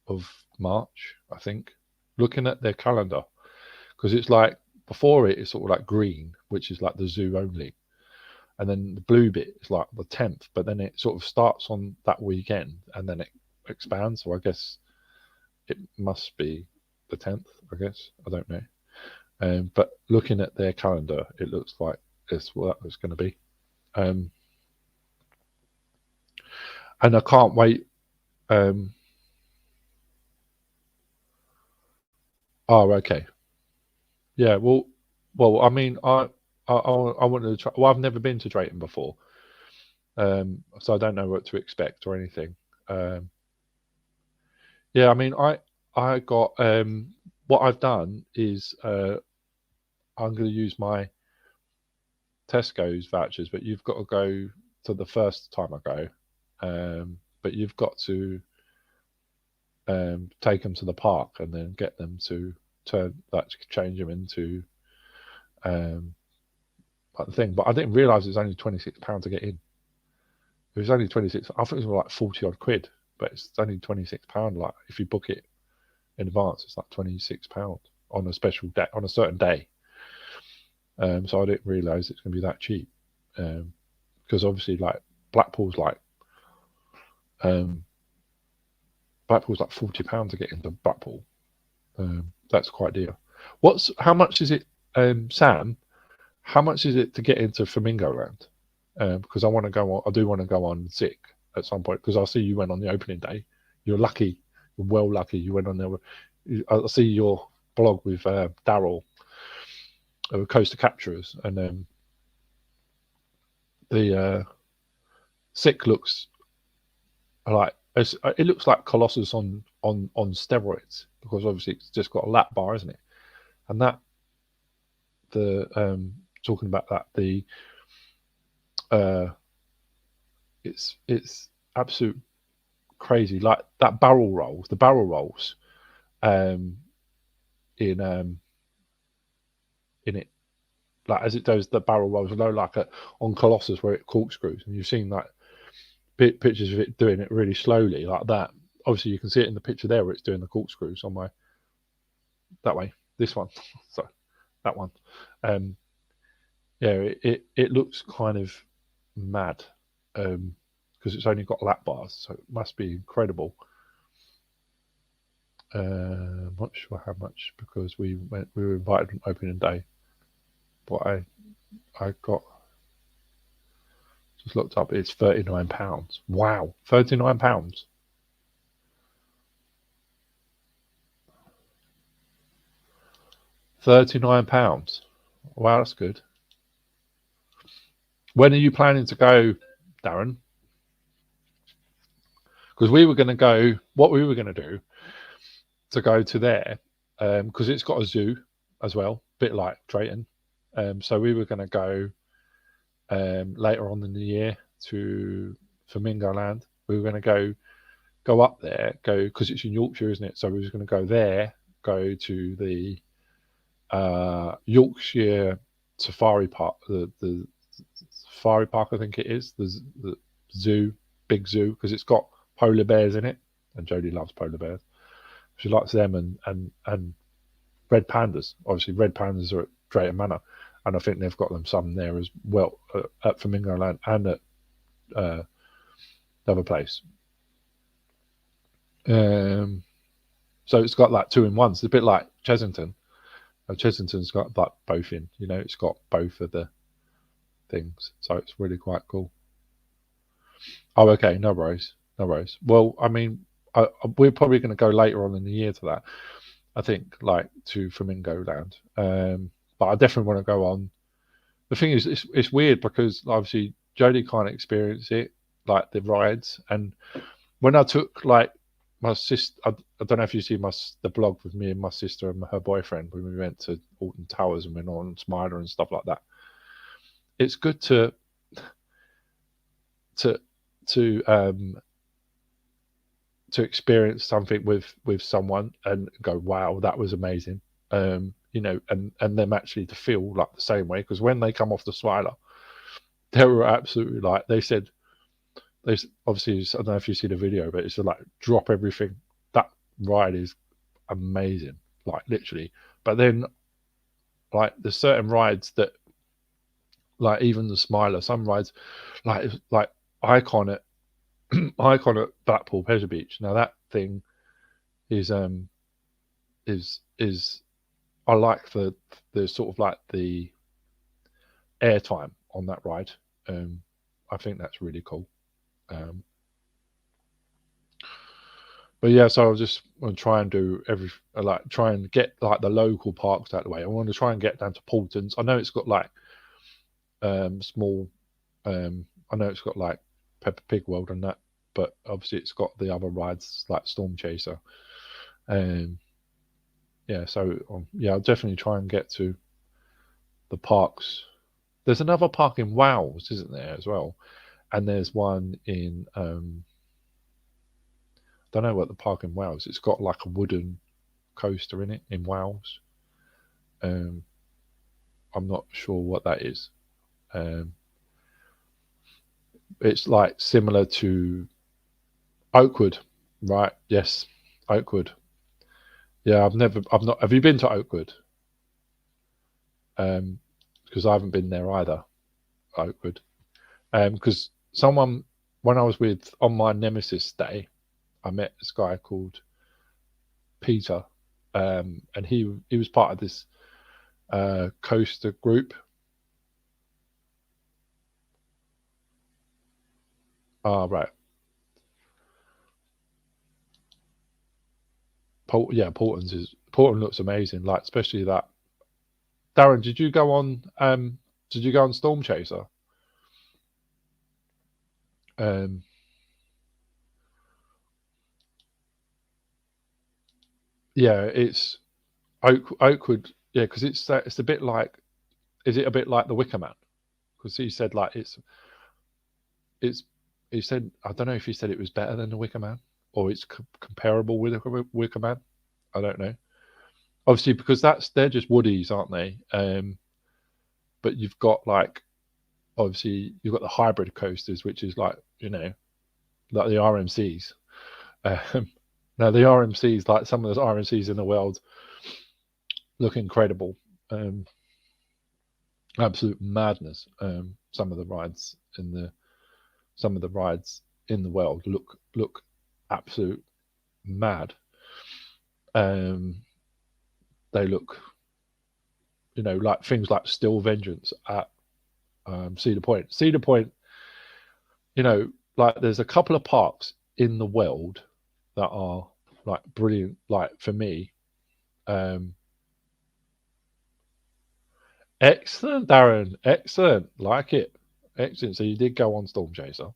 of March, I think. Looking at their calendar, because it's like before it's sort of like green, which is like the zoo only, and then the blue bit is like the 10th, but then it sort of starts on that weekend and then it expands. So I guess it must be the 10th. I guess I don't know, but looking at their calendar, it looks like it's what that was going to be, and I can't wait. Oh, okay. Yeah, I mean, I wanted to try. Well, I've never been to Drayton before, so I don't know what to expect or anything. Yeah, I mean, I got what I've done is I'm going to use my Tesco's vouchers, but you've got to go to the first time I go, but you've got to take them to the park and then get them to change them into like the thing. But I didn't realise it was only £26 to get in. It was only 26. I thought it was like 40 odd quid, but it's only £26. Like if you book it in advance, it's like £26 on a special day, on a certain day. So I didn't realise it's going to be that cheap, because obviously like Blackpool's like Blackpool's like £40 to get into Blackpool. That's quite dear. How much is it, Sam? How much is it to get into Flamingo Land? Because I want to go on. I do want to go on sick at some point, because I see you went on the opening day. You're lucky. You're well lucky. You went on there. I see your blog with Daryl, Coaster Capturers, and the sick looks like it looks like Colossus on steroids, because obviously it's just got a lap bar, isn't it? And that talking about that, it's absolute crazy. Like that barrel rolls, the barrel rolls, in it, like as it does the barrel rolls, like on Colossus where it corkscrews, and you've seen like pictures of it doing it really slowly like that. Obviously you can see it in the picture there where it's doing the corkscrews on that way, this one. So that one, yeah, it looks kind of mad, because it's only got lap bars, so it must be incredible. I'm not sure how much, because we were invited on opening day, but I got, just looked up, it's £39. Wow, £39. £39. Wow, that's good. When are you planning to go, Darren? Because we were going to go, what we were going to do to go to there, because it's got a zoo as well, a bit like Drayton. So we were going to go later on in the year to Flamingo Land. We were going to go up there, because it's in Yorkshire, isn't it? So we were going to go there, go to the Yorkshire Safari Park, the Safari Park, I think it is, the zoo, big zoo, because it's got polar bears in it, and Jodie loves polar bears. She likes them, and red pandas. Obviously, red pandas are at Drayton Manor, and I think they've got them some there as well at Flamingo Land and at the other place. So it's got like 2 in 1. It's a bit like Chessington. Chessington's got like both in. You know, it's got both of the things, so it's really quite cool. Oh, okay, no worries, no worries. Well, I mean, we're probably going to go later on in the year to that. I think, like to Flamingo Land, but I definitely want to go on. The thing is, it's weird because obviously Jodie can't experience it, like the rides. And when I took like my sister, I don't know if you see the blog with me and my sister and her boyfriend when we went to Alton Towers and went on Smiler and stuff like that. It's good to experience something with someone and go, wow, that was amazing. You know, and them actually to feel like the same way, because when they come off the Smiler, they were absolutely like, they said, obviously, I don't know if you see the video, but it's like drop everything. That ride is amazing, like literally. But then, like there's certain rides that, like even the Smiler, some rides, like Icon at Blackpool Pleasure Beach. Now that thing is I like the sort of like the airtime on that ride. I think that's really cool. But yeah, so I just want to try and do try and get like the local parks out of the way. I want to try and get down to Paultons. I know it's got like small. I know it's got like Peppa Pig World and that, but obviously it's got the other rides like Storm Chaser. Yeah, so yeah, I'll definitely try and get to the parks. There's another park in Wales, isn't there, as well? And there's one in I don't know what the park in Wales. It's got like a wooden coaster in it in Wales. I'm not sure what that is. It's like similar to Oakwood, right? Yes, Oakwood. Yeah, I've not. Have you been to Oakwood? Because I haven't been there either, Oakwood. Because someone, when I was on my Nemesis day, I met this guy called Peter, and he was part of this coaster group. Ah, right. Portland looks amazing. Like especially that. Darren, did you go on? Did you go on Storm Chaser? Um, yeah, it's Oakwood. Yeah, because it's a bit like. Is it a bit like the Wicker Man? Because he said like it's he said I don't know if he said it was better than the Wicker Man or it's comparable with the Wicker Man. I don't know. Obviously, because they're just woodies, aren't they? But you've got like obviously you've got the hybrid coasters, which is like like the RMCs. Um, now the RMCs, like some of those RMCs in the world, look incredible. Um, Absolute madness. Some of the rides in the world look absolute mad. Um, they look, like things like Still Vengeance at Cedar Point. Cedar Point, like there's a couple of parks in the world that are like brilliant. Like for me, um, excellent, Darren, excellent, like it, excellent. So you did go on Storm Chaser.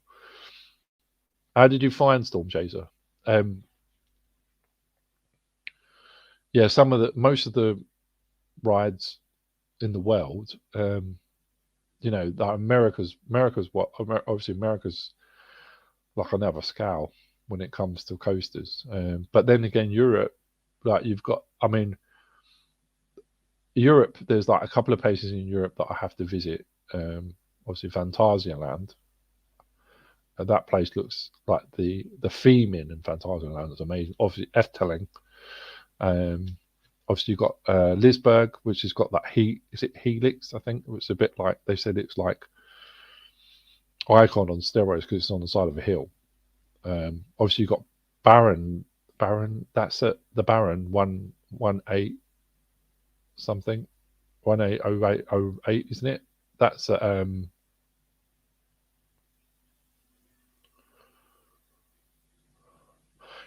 How did you find Storm Chaser? Um, yeah, most of the rides in the world, like America's what obviously America's like another scale when it comes to coasters. But then again, Europe, like you've got, I mean, Europe. There's like a couple of places in Europe that I have to visit. Obviously, Phantasialand. That place looks like the theming in Phantasialand is amazing. Obviously, Efteling. Um, Obviously, you've got Lisburg, which has got that heat. Is it Helix? I think it's a bit like they said it's like Icon on steroids because it's on the side of a hill. Obviously, you've got Baron. Baron. That's it. The Baron 118 something. 180808, isn't it? That's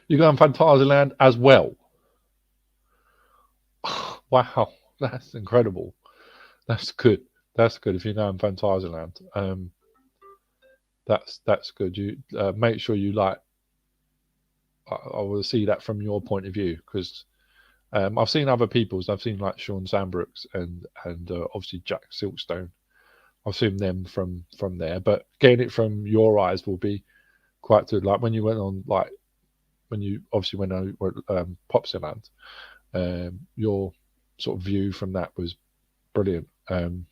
you go on Phantasialand as well. Wow, that's incredible. That's good. That's good if you go in Phantasialand. That's good. You make sure you like. I will see that from your point of view because I've seen other people's. I've seen like Sean Sandbrooks and obviously Jack Silkstone. I've seen them from there, but getting it from your eyes will be quite good. Like when you went on, like when you obviously went on Popsiland, your sort of view from that was brilliant. Doing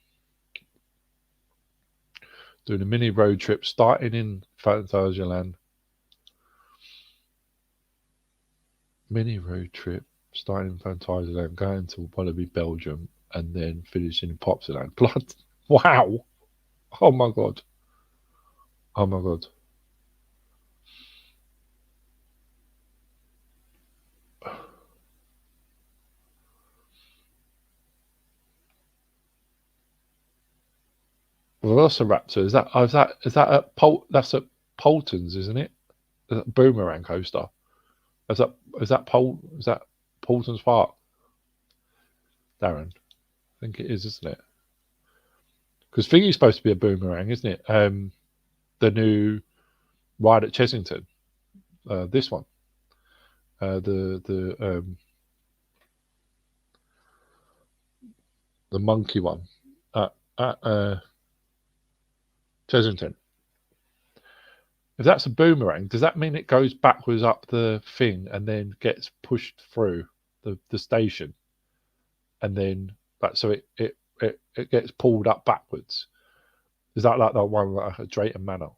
a mini road trip starting in Phantasialand. Mini road trip starting in Phantasialand, going to Wallaby, Belgium, and then finishing in Popsiland. Blood! Wow! Oh my god! Oh my god! Velociraptor is that that's at Polton's, isn't it? Is that Boomerang coaster? Is that Polton's Park? Darren, I think it is, isn't it? Because Thingy's supposed to be a boomerang, isn't it? The new ride at Chessington, this one, the monkey one at Chessington. If that's a boomerang, does that mean it goes backwards up the thing and then gets pushed through the station, and then like so it gets pulled up backwards? Is that like the one at Drayton Manor?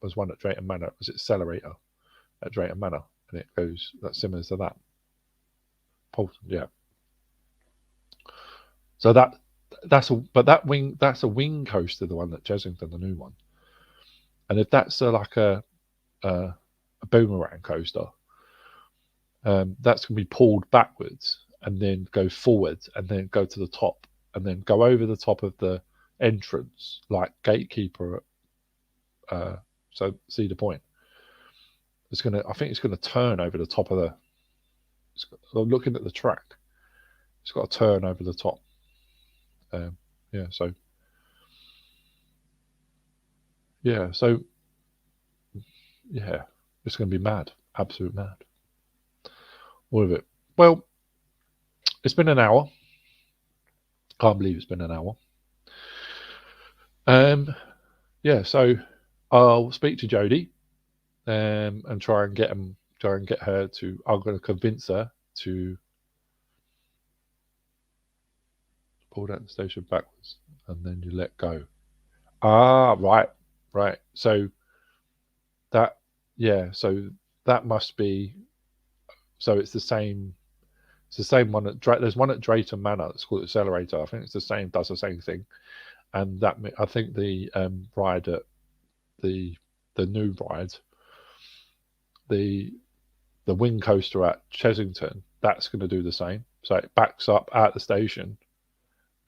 Was one at Drayton Manor? Was it Accelerator at Drayton Manor? And it goes that's similar to that. Yeah. So that's a wing coaster, the one at Chessington, the new one. And if that's like a a boomerang coaster. That's going to be pulled backwards and then go forwards and then go to the top and then go over the top of the entrance like gatekeeper. So Cedar Point. It's gonna. I think it's gonna turn over the top of the. Looking at the track, it's got to turn over the top. Yeah. So. Yeah. So. Yeah. It's gonna be mad. Absolute mad. All of it. Well, it's been an hour. Can't believe it's been an hour. Yeah. So I'll speak to Jodie. And try and get her to. I'm going to convince her to pull down the station backwards, and then you let go. Ah, right. So that, yeah. So that must be. So it's the same. It's the same one at there's one at Drayton Manor. It's called Accelerator. I think it's the same. Does the same thing, and that I think the ride at the new ride. The wing coaster at Chesington, that's going to do the same. So it backs up at the station,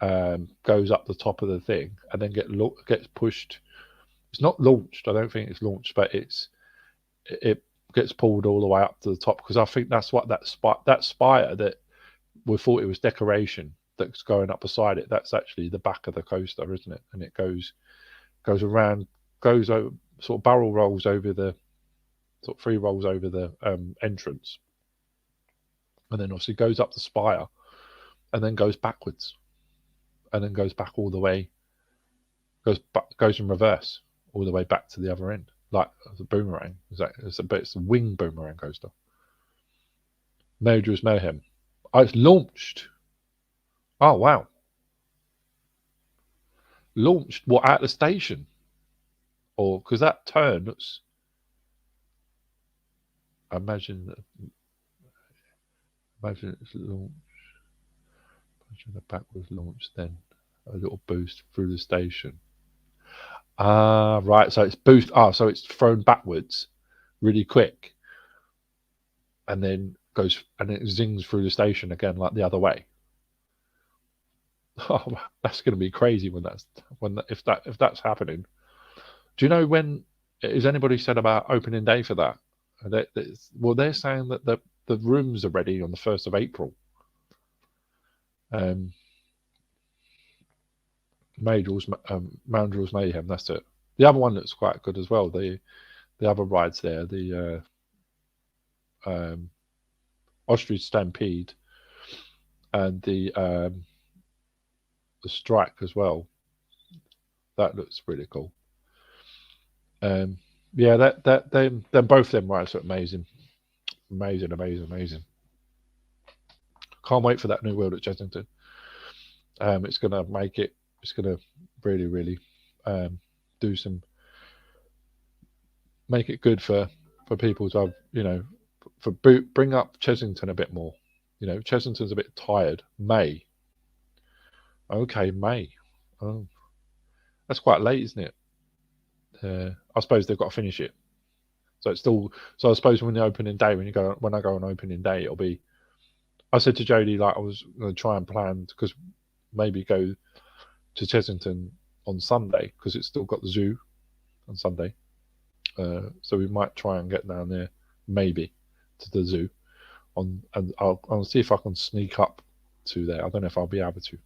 goes up the top of the thing, and then gets pushed. It's not launched. I don't think it's launched, but it gets pulled all the way up to the top, because I think that's what that spire that we thought it was decoration that's going up beside it. That's actually the back of the coaster, isn't it? And it goes around, goes over, sort of barrel rolls over the. Sort of 3 rolls over the entrance, and then obviously goes up the spire, and then goes backwards, and then goes back all the way, goes in reverse all the way back to the other end, like the boomerang. It's a wing boomerang coaster. Major's Mayhem. Oh, it's launched. Oh wow! Launched what, at the station, or because that turn looks. Imagine it's launched. Imagine the backwards launch, then a little boost through the station. Ah, right. So it's boost. So it's thrown backwards, really quick, and then it zings through the station again, like the other way. Oh, that's going to be crazy if that's happening. Do you know when? Has anybody said about opening day for that? Well, they're saying that the rooms are ready on the 1st of April. Major's Mayhem. That's it. The other one looks quite good as well. The other rides there, the Ostrich Stampede and the Strike as well. That looks really cool. Yeah, then both them rides are amazing. Amazing. Can't wait for that new world at Chesington. It's gonna make it. It's gonna really do some. Make it good for people to have, bring up Chesington a bit more. Chesington's a bit tired. May. Okay, May. Oh, that's quite late, isn't it? I suppose they've got to finish it. So it's still. So I suppose when the opening day, when I go on opening day, it'll be. I said to Jodie, like, I was going to try and plan, because maybe go to Chesington on Sunday, because it's still got the zoo on Sunday. So we might try and get down there, maybe, to the zoo, and I'll see if I can sneak up to there. I don't know if I'll be able to.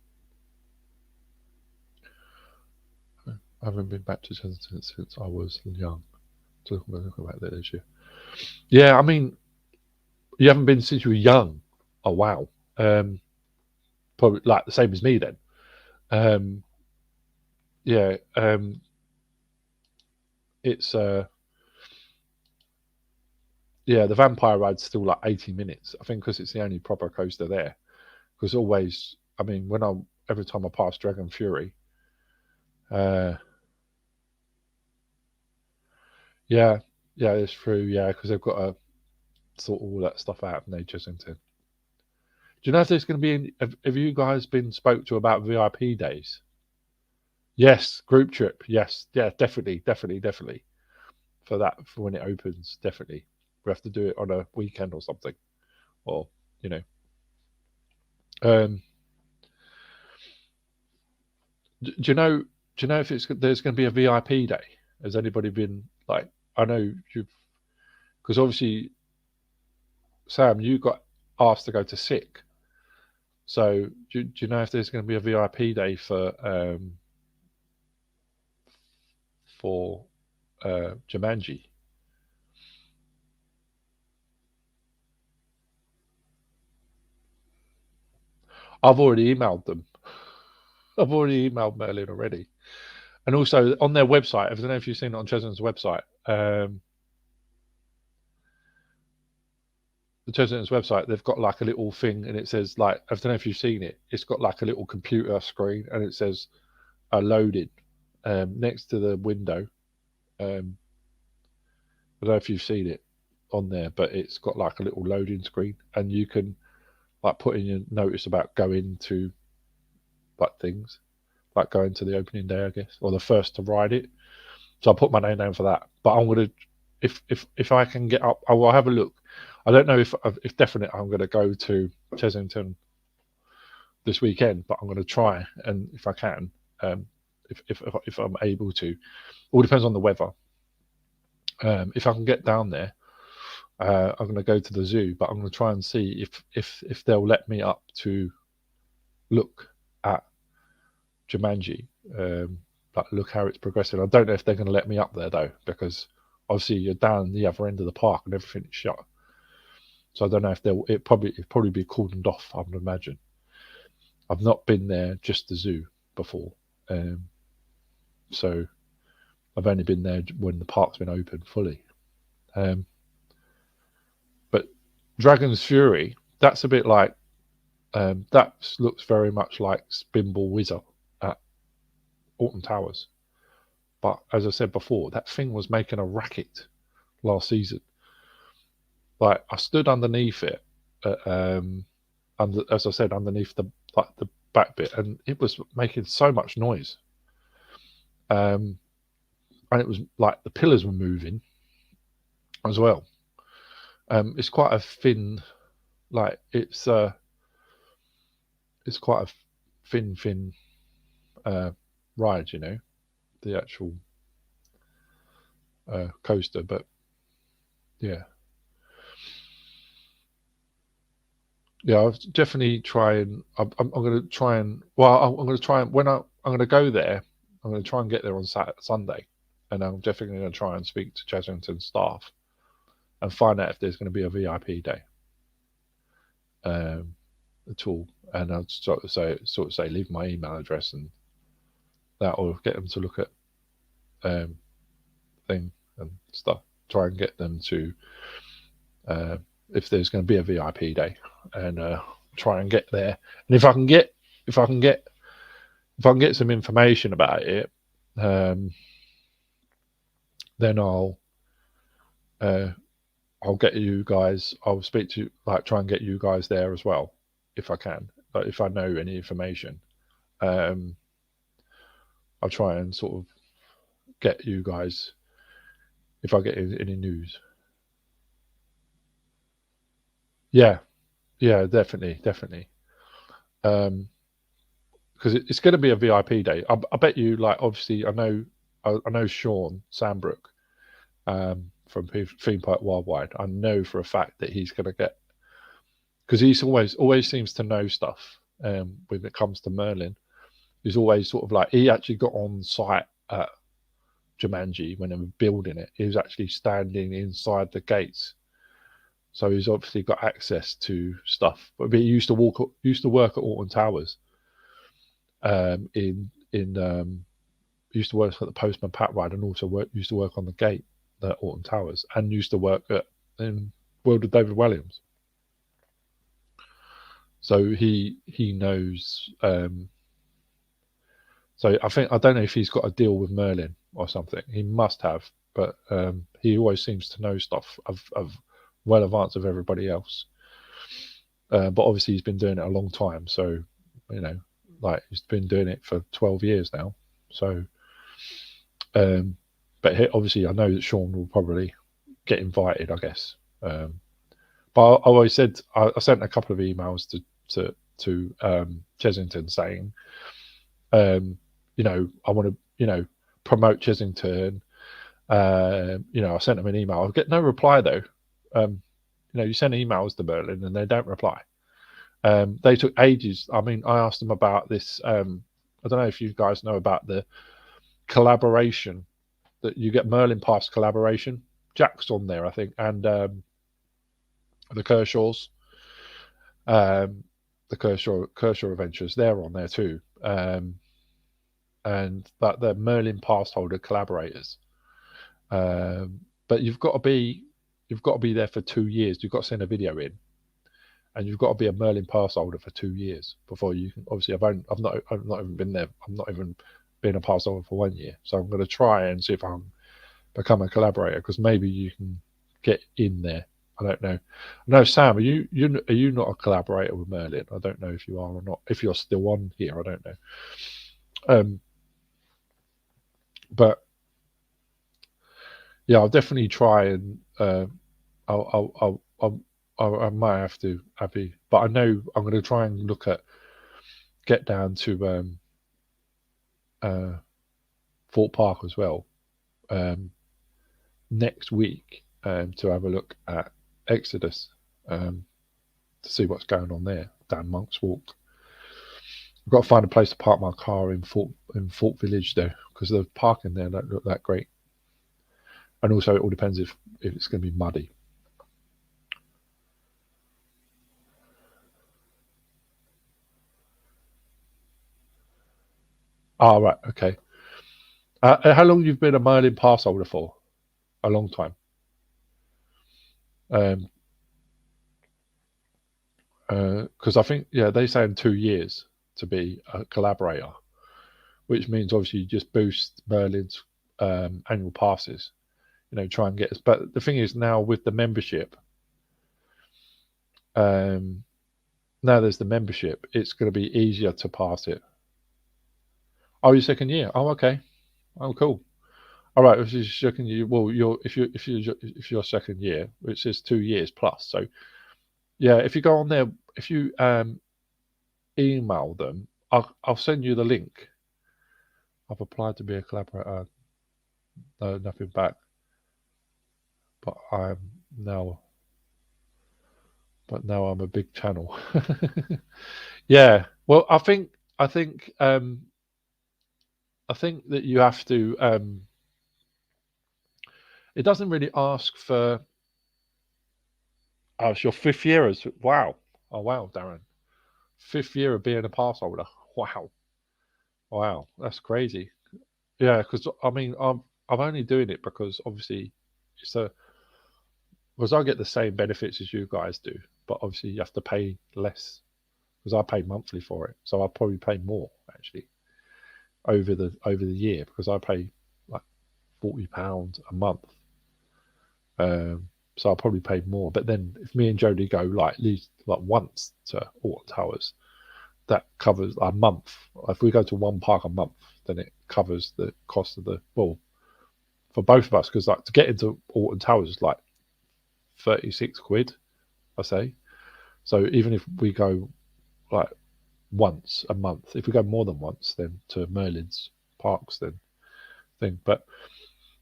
I haven't been back to Chesington since I was young. Talking about that this year. Yeah, I mean, you haven't been since you were young. Oh wow. Probably like the same as me then. Yeah. It's yeah, the vampire ride's still like 80 minutes. I think because it's the only proper coaster there. Because always, I mean, every time I pass Dragon Fury, yeah, it's true. Yeah, because they've got to sort all that stuff out and they just into. Do you know if there's going to be? Have you guys been spoke to about VIP days? Yes, group trip. Yes, yeah, definitely. For that, for when it opens, definitely. We have to do it on a weekend or something, or you know. Um, do you know? Do you know if there's going to be a VIP day? Has anybody been like? I know you've, because obviously, Sam, you got asked to go to sick. So do you know if there's going to be a VIP day for Jumanji? I've already emailed them. I've already emailed Merlin already, and also on their website. I don't know if you've seen it on Chesnut's website. The Chesnut's website, they've got like a little thing, and it says like, I don't know if you've seen it. It's got like a little computer screen, and it says loaded next to the window. Um, I don't know if you've seen it on there, but it's got like a little loading screen, and you can like put in your notice about going to like things, like going to the opening day, I guess, or the first to ride it. So I put my name down for that. But I'm gonna, if I can get up, I will have a look. I don't know if definite I'm gonna go to Chesington this weekend, but I'm gonna try, and if I can, if I'm able to, all depends on the weather. If I can get down there, I'm going to go to the zoo, but I'm going to try and see if they'll let me up to look at Jumanji, like look how it's progressing. I don't know if they're going to let me up there though, because obviously you're down the other end of the park and everything is shut. So I don't know if it'd probably be cordoned off. I would imagine. I've not been there, just the zoo before, so I've only been there when the park's been open fully. But Dragon's Fury, that's a bit like that looks very much like Spinball Wizard at Alton Towers. But as I said before, that thing was making a racket last season. Like I stood underneath it, as I said, underneath the back bit, and it was making so much noise. And it was like the pillars were moving as well. It's quite a thin, like it's quite a thin ride, you know, the actual coaster. But yeah, I'll definitely try and I'm going to try and I'm going to try and when I'm going to go there, I'm going to try and get there on Sunday, and I'm definitely going to try and speak to Chesington staff and find out if there's going to be a VIP day at all. And I'll sort of say leave my email address, and that will get them to look at thing and stuff. Try and get them to if there's going to be a VIP day, and try and get there. And if I can get some information about it, then I'll get you guys. I'll speak to try and get you guys there as well if I can. But if I know any information, I'll try and sort of get you guys if I get any news. Yeah, definitely. Because it's going to be a VIP day. I bet you, like, obviously, I know Sean Sandbrook from Theme Park Worldwide. I know for a fact that he's going to get, because he's always seems to know stuff when it comes to Merlin. He's always sort of like, he actually got on site at Jumanji when they were building it. He was actually standing inside the gates. So he's obviously got access to stuff. But he used to work at Alton Towers. Used to work at the Postman Pat Ride, and also used to work on the gate at Alton Towers, and used to work in World of David Williams. So he knows. So I don't know if he's got a deal with Merlin or something. He must have, but he always seems to know stuff of well advance of everybody else. But obviously he's been doing it a long time, so like he's been doing it for 12 years now. So, but obviously I know that Sean will probably get invited, I guess, But I always said I sent a couple of emails to Chesington saying, I want to promote Chesington. I sent them an email. I get no reply though. You send emails to Berlin and they don't reply. They took ages. I mean, I asked them about this. I don't know if you guys know about the collaboration that you get, Merlin Pass collaboration. Jack's on there, I think, and the Kershaws, the Kershaw Adventures, they're on there too. And that they're Merlin Pass holder collaborators. But you've got to be there for 2 years. You've got to send a video in, and you've got to be a Merlin Pass holder for 2 years before you can. Obviously, I've not even been there. I'm not even been a pass holder for 1 year. So I'm going to try and see if I can become a collaborator, because maybe you can get in there. I don't know. No, Sam, are you not a collaborator with Merlin? I don't know if you are or not. If you're still on here, I don't know. But yeah, I'll definitely try and I might have to, Abby, but I know I'm going to try and get down to Fort Park as well next week to have a look at Exodus, to see what's going on there down Monk's Walk. I've got to find a place to park my car in Fort Village though, because the parking there don't look that great. And also, it all depends if it's going to be muddy. Ah, right, okay. How long you've been a Merlin pass holder for? A long time. Because I think, yeah, they say in 2 years to be a collaborator, which means obviously you just boost Merlin's annual passes. Try and get us. But the thing is, now with the membership, now there's the membership, it's going to be easier to pass it. Oh, your second year. Oh, okay. Oh, cool. All right. If it's your second year, well, if your second year, it says 2 years plus. So yeah, if you go on there, if you email them, I'll send you the link. I've applied to be a collaborator. No, nothing back. But now I'm a big channel. Yeah. Well, I think that you have to. It doesn't really ask for. Oh, it's your 5th year as wow. Oh wow, Darren. 5th year of being a pass holder. Wow, that's crazy. Yeah, because I mean, I'm only doing it because obviously because I get the same benefits as you guys do, but obviously you have to pay less because I pay monthly for it, so I'll probably pay more actually over the year, because I pay like £40 a month. So I'll probably pay more. But then if me and Jodie go at least once to Alton Towers, that covers a month. If we go to one park a month, then it covers the cost of for both of us, because to get into Alton Towers is 36 quid, I say. So even if we go once a month, if we go more than once, then to Merlin's parks, then thing. But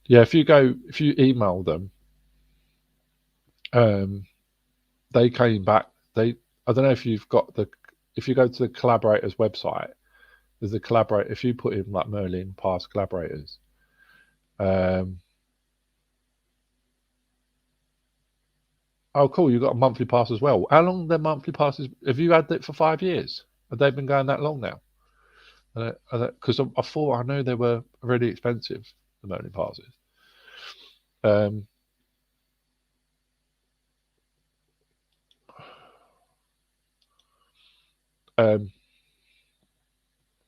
yeah, if you email them, they came back. I don't know if you've got if you go to the collaborators website, there's a collaborate. If you put in Merlin past collaborators, oh cool, you've got a monthly pass as well. How long the monthly passes? Have you had it for 5 years? Have they been going that long now? Because I thought, I know they were really expensive, the Merlin passes.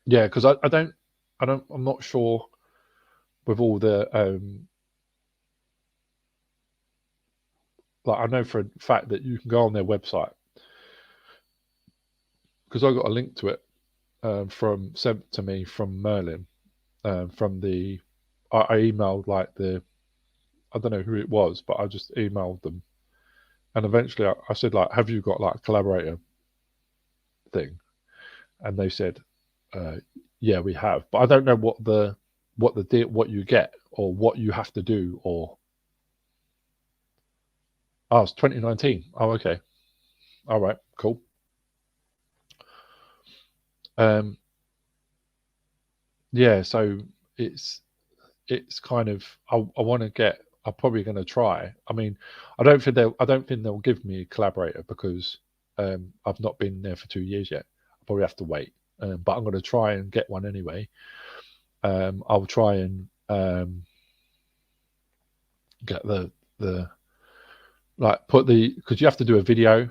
Yeah, because I'm not sure with all the I know for a fact that you can go on their website, because I got a link to it sent to me from Merlin, from I emailed I don't know who it was, but I just emailed them And eventually I said, like, have you got like a collaborator thing? And they said, yeah, we have, but I don't know what you get or what you have to do. Or oh, it's 2019. Oh, okay, all right, cool. Yeah, so it's kind of I want to get. I'm probably going to try. I mean, I don't think they'll give me a collaborator because I've not been there for 2 years yet. I'll probably have to wait, but I'm going to try and get one anyway. I'll try and get the like put the because you have to do a video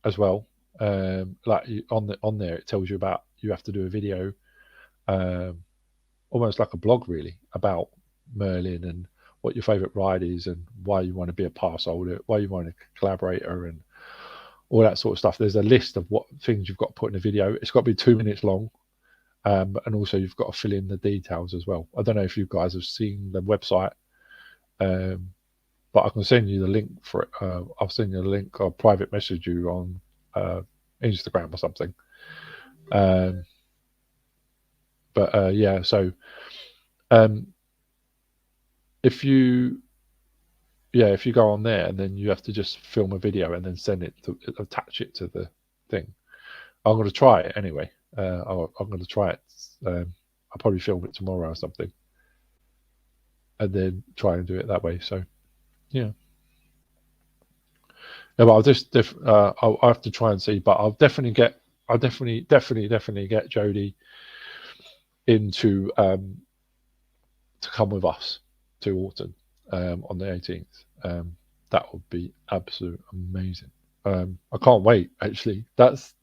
as well. Like on there, it tells you about you have to do a video, um, almost like a blog really about Merlin and what your favourite ride is and why you want to be a pass holder, why you want a collaborator, and all that sort of stuff. There's a list of what things you've got to put in a video. It's got to be 2 minutes long, and also you've got to fill in the details as well. I don't know if you guys have seen the website, but I can send you the link for it. I'll send you a link or private message you on Instagram or something. But yeah, so if you go on there and then you have to just film a video and then send it to attach it to the thing. I'm going to try it anyway. I'm going to try it. I'll probably film it tomorrow or something, and then try and do it that way. So yeah. Yeah, but I'll have to try and see. But I'll definitely get Jodie into to come with us to Alton on the 18th. That would be absolute amazing. I can't wait. Actually, that's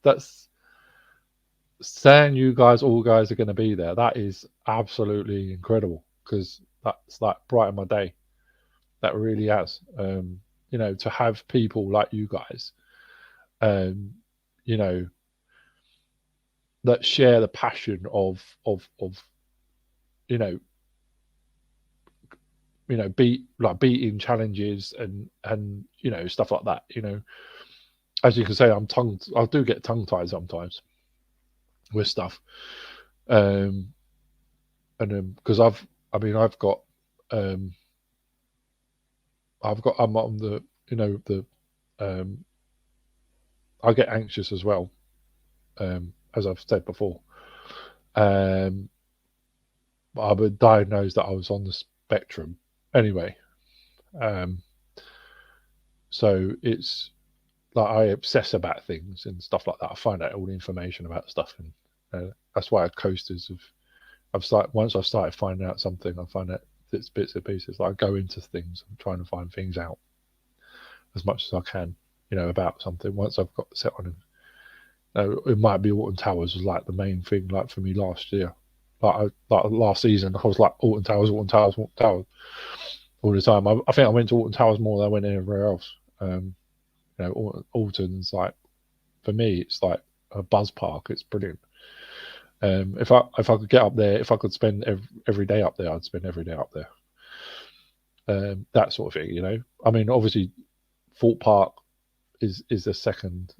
saying you guys all guys are going to be there. That is absolutely incredible because that's like brightened my day. That really has. To have people like you guys, you know, that share the passion of you know beating challenges and stuff like that. As you can say, I do get tongue tied sometimes with stuff, and because I'm on the I get anxious as well, as I've said before. I was diagnosed that I was on the spectrum anyway. So it's like I obsess about things and stuff like that. I find out all the information about stuff, and that's why coasters once I've started finding out something, I find out bits and pieces. Like I go into things and trying to find things out as much as I can, about something. Once I've got set on it, it might be Alton Towers was like the main thing, like for me last year. Like last season, I was like Alton Towers all the time. I think I went to Alton Towers more than I went anywhere else. Alton's like, for me, it's like a buzz park. It's brilliant. If I could get up there, if I could spend every day up there, I'd spend every day up there. That sort of thing, I mean, obviously, Thorpe Park is the second.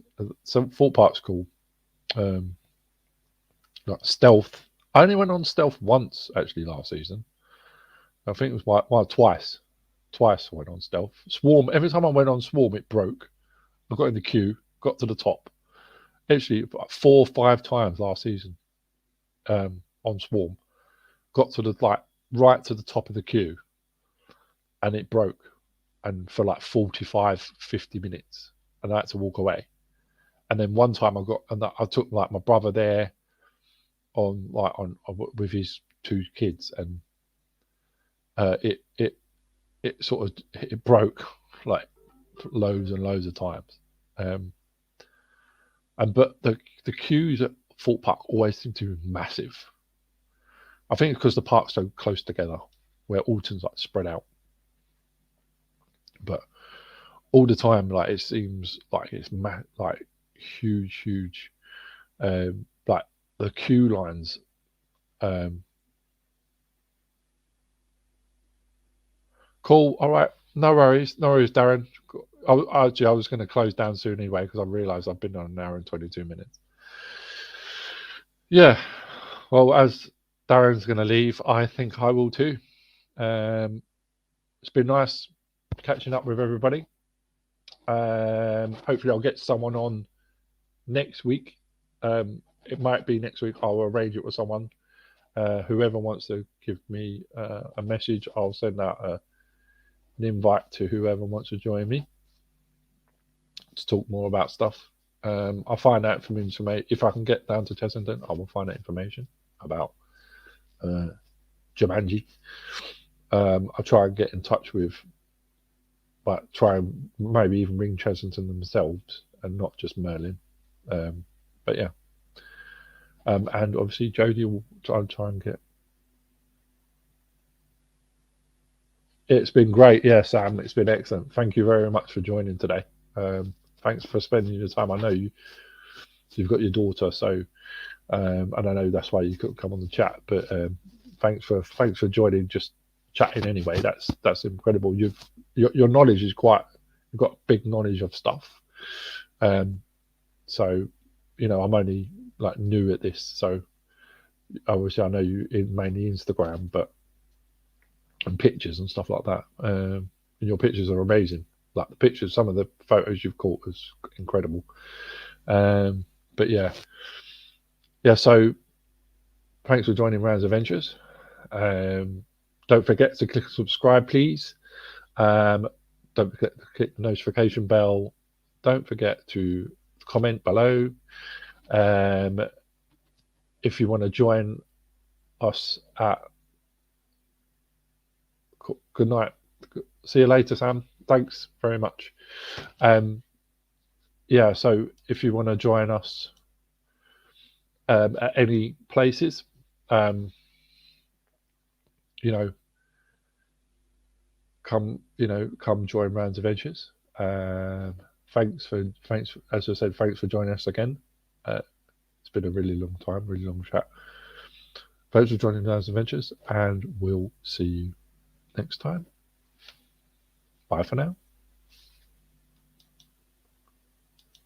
So Thorpe Park's cool. Like Stealth. I only went on Stealth once actually last season. I think it was twice. Twice I went on Stealth. Swarm. Every time I went on Swarm, it broke. I got in the queue, got to the top. Actually, 4 or 5 times last season. On Swarm, got to the right to the top of the queue, and it broke, and for like 45-50 minutes, and I had to walk away. And then one time I took like my brother there on with his 2 kids, and it sort of it broke like loads and loads of times. But the queues at Thorpe Park always seem to be massive. I think it's because the park's so close together, where Alton's like spread out. But all the time, like it seems like it's like huge, like the queue lines. Cool. All right. No worries, Darren. Actually, I was going to close down soon anyway because I realised I've been on an hour and 22 minutes. Yeah. Well, as Darren's going to leave, I think I will too. It's been nice catching up with everybody. Hopefully, I'll get someone on next week. It might be next week. I'll arrange it with someone. Whoever wants to give me a message, I'll send out an invite to whoever wants to join me to talk more about stuff. I'll find out from information. If I can get down to Chessington, I will find out information about Jumanji. I'll try and get in touch with, but try and maybe even ring Chessington themselves and not just Merlin. But yeah. And obviously Jodie will try and get. It's been great, yeah, Sam. It's been excellent. Thank you very much for joining today. Thanks for spending your time. I know you've got your daughter, so and I know that's why you couldn't come on the chat. But thanks for joining, just chatting anyway. That's incredible. Your knowledge is you've got big knowledge of stuff. So I'm only like new at this, so obviously I know you mainly Instagram, and pictures and stuff like that. And your pictures are amazing. Like the pictures, some of the photos you've caught is incredible. But yeah. So thanks for joining Rand's Adventures. Don't forget to click subscribe, please. Don't forget to click the notification bell. Don't forget to comment below. If you want to join us at good night. See you later, Sam. Thanks very much. So if you want to join us at any places, come join Rand's Adventures. Thanks for as I said, thanks for joining us again. It's been a really long time, really long chat. Thanks for joining Rand's Adventures, and we'll see you next time. Bye for now.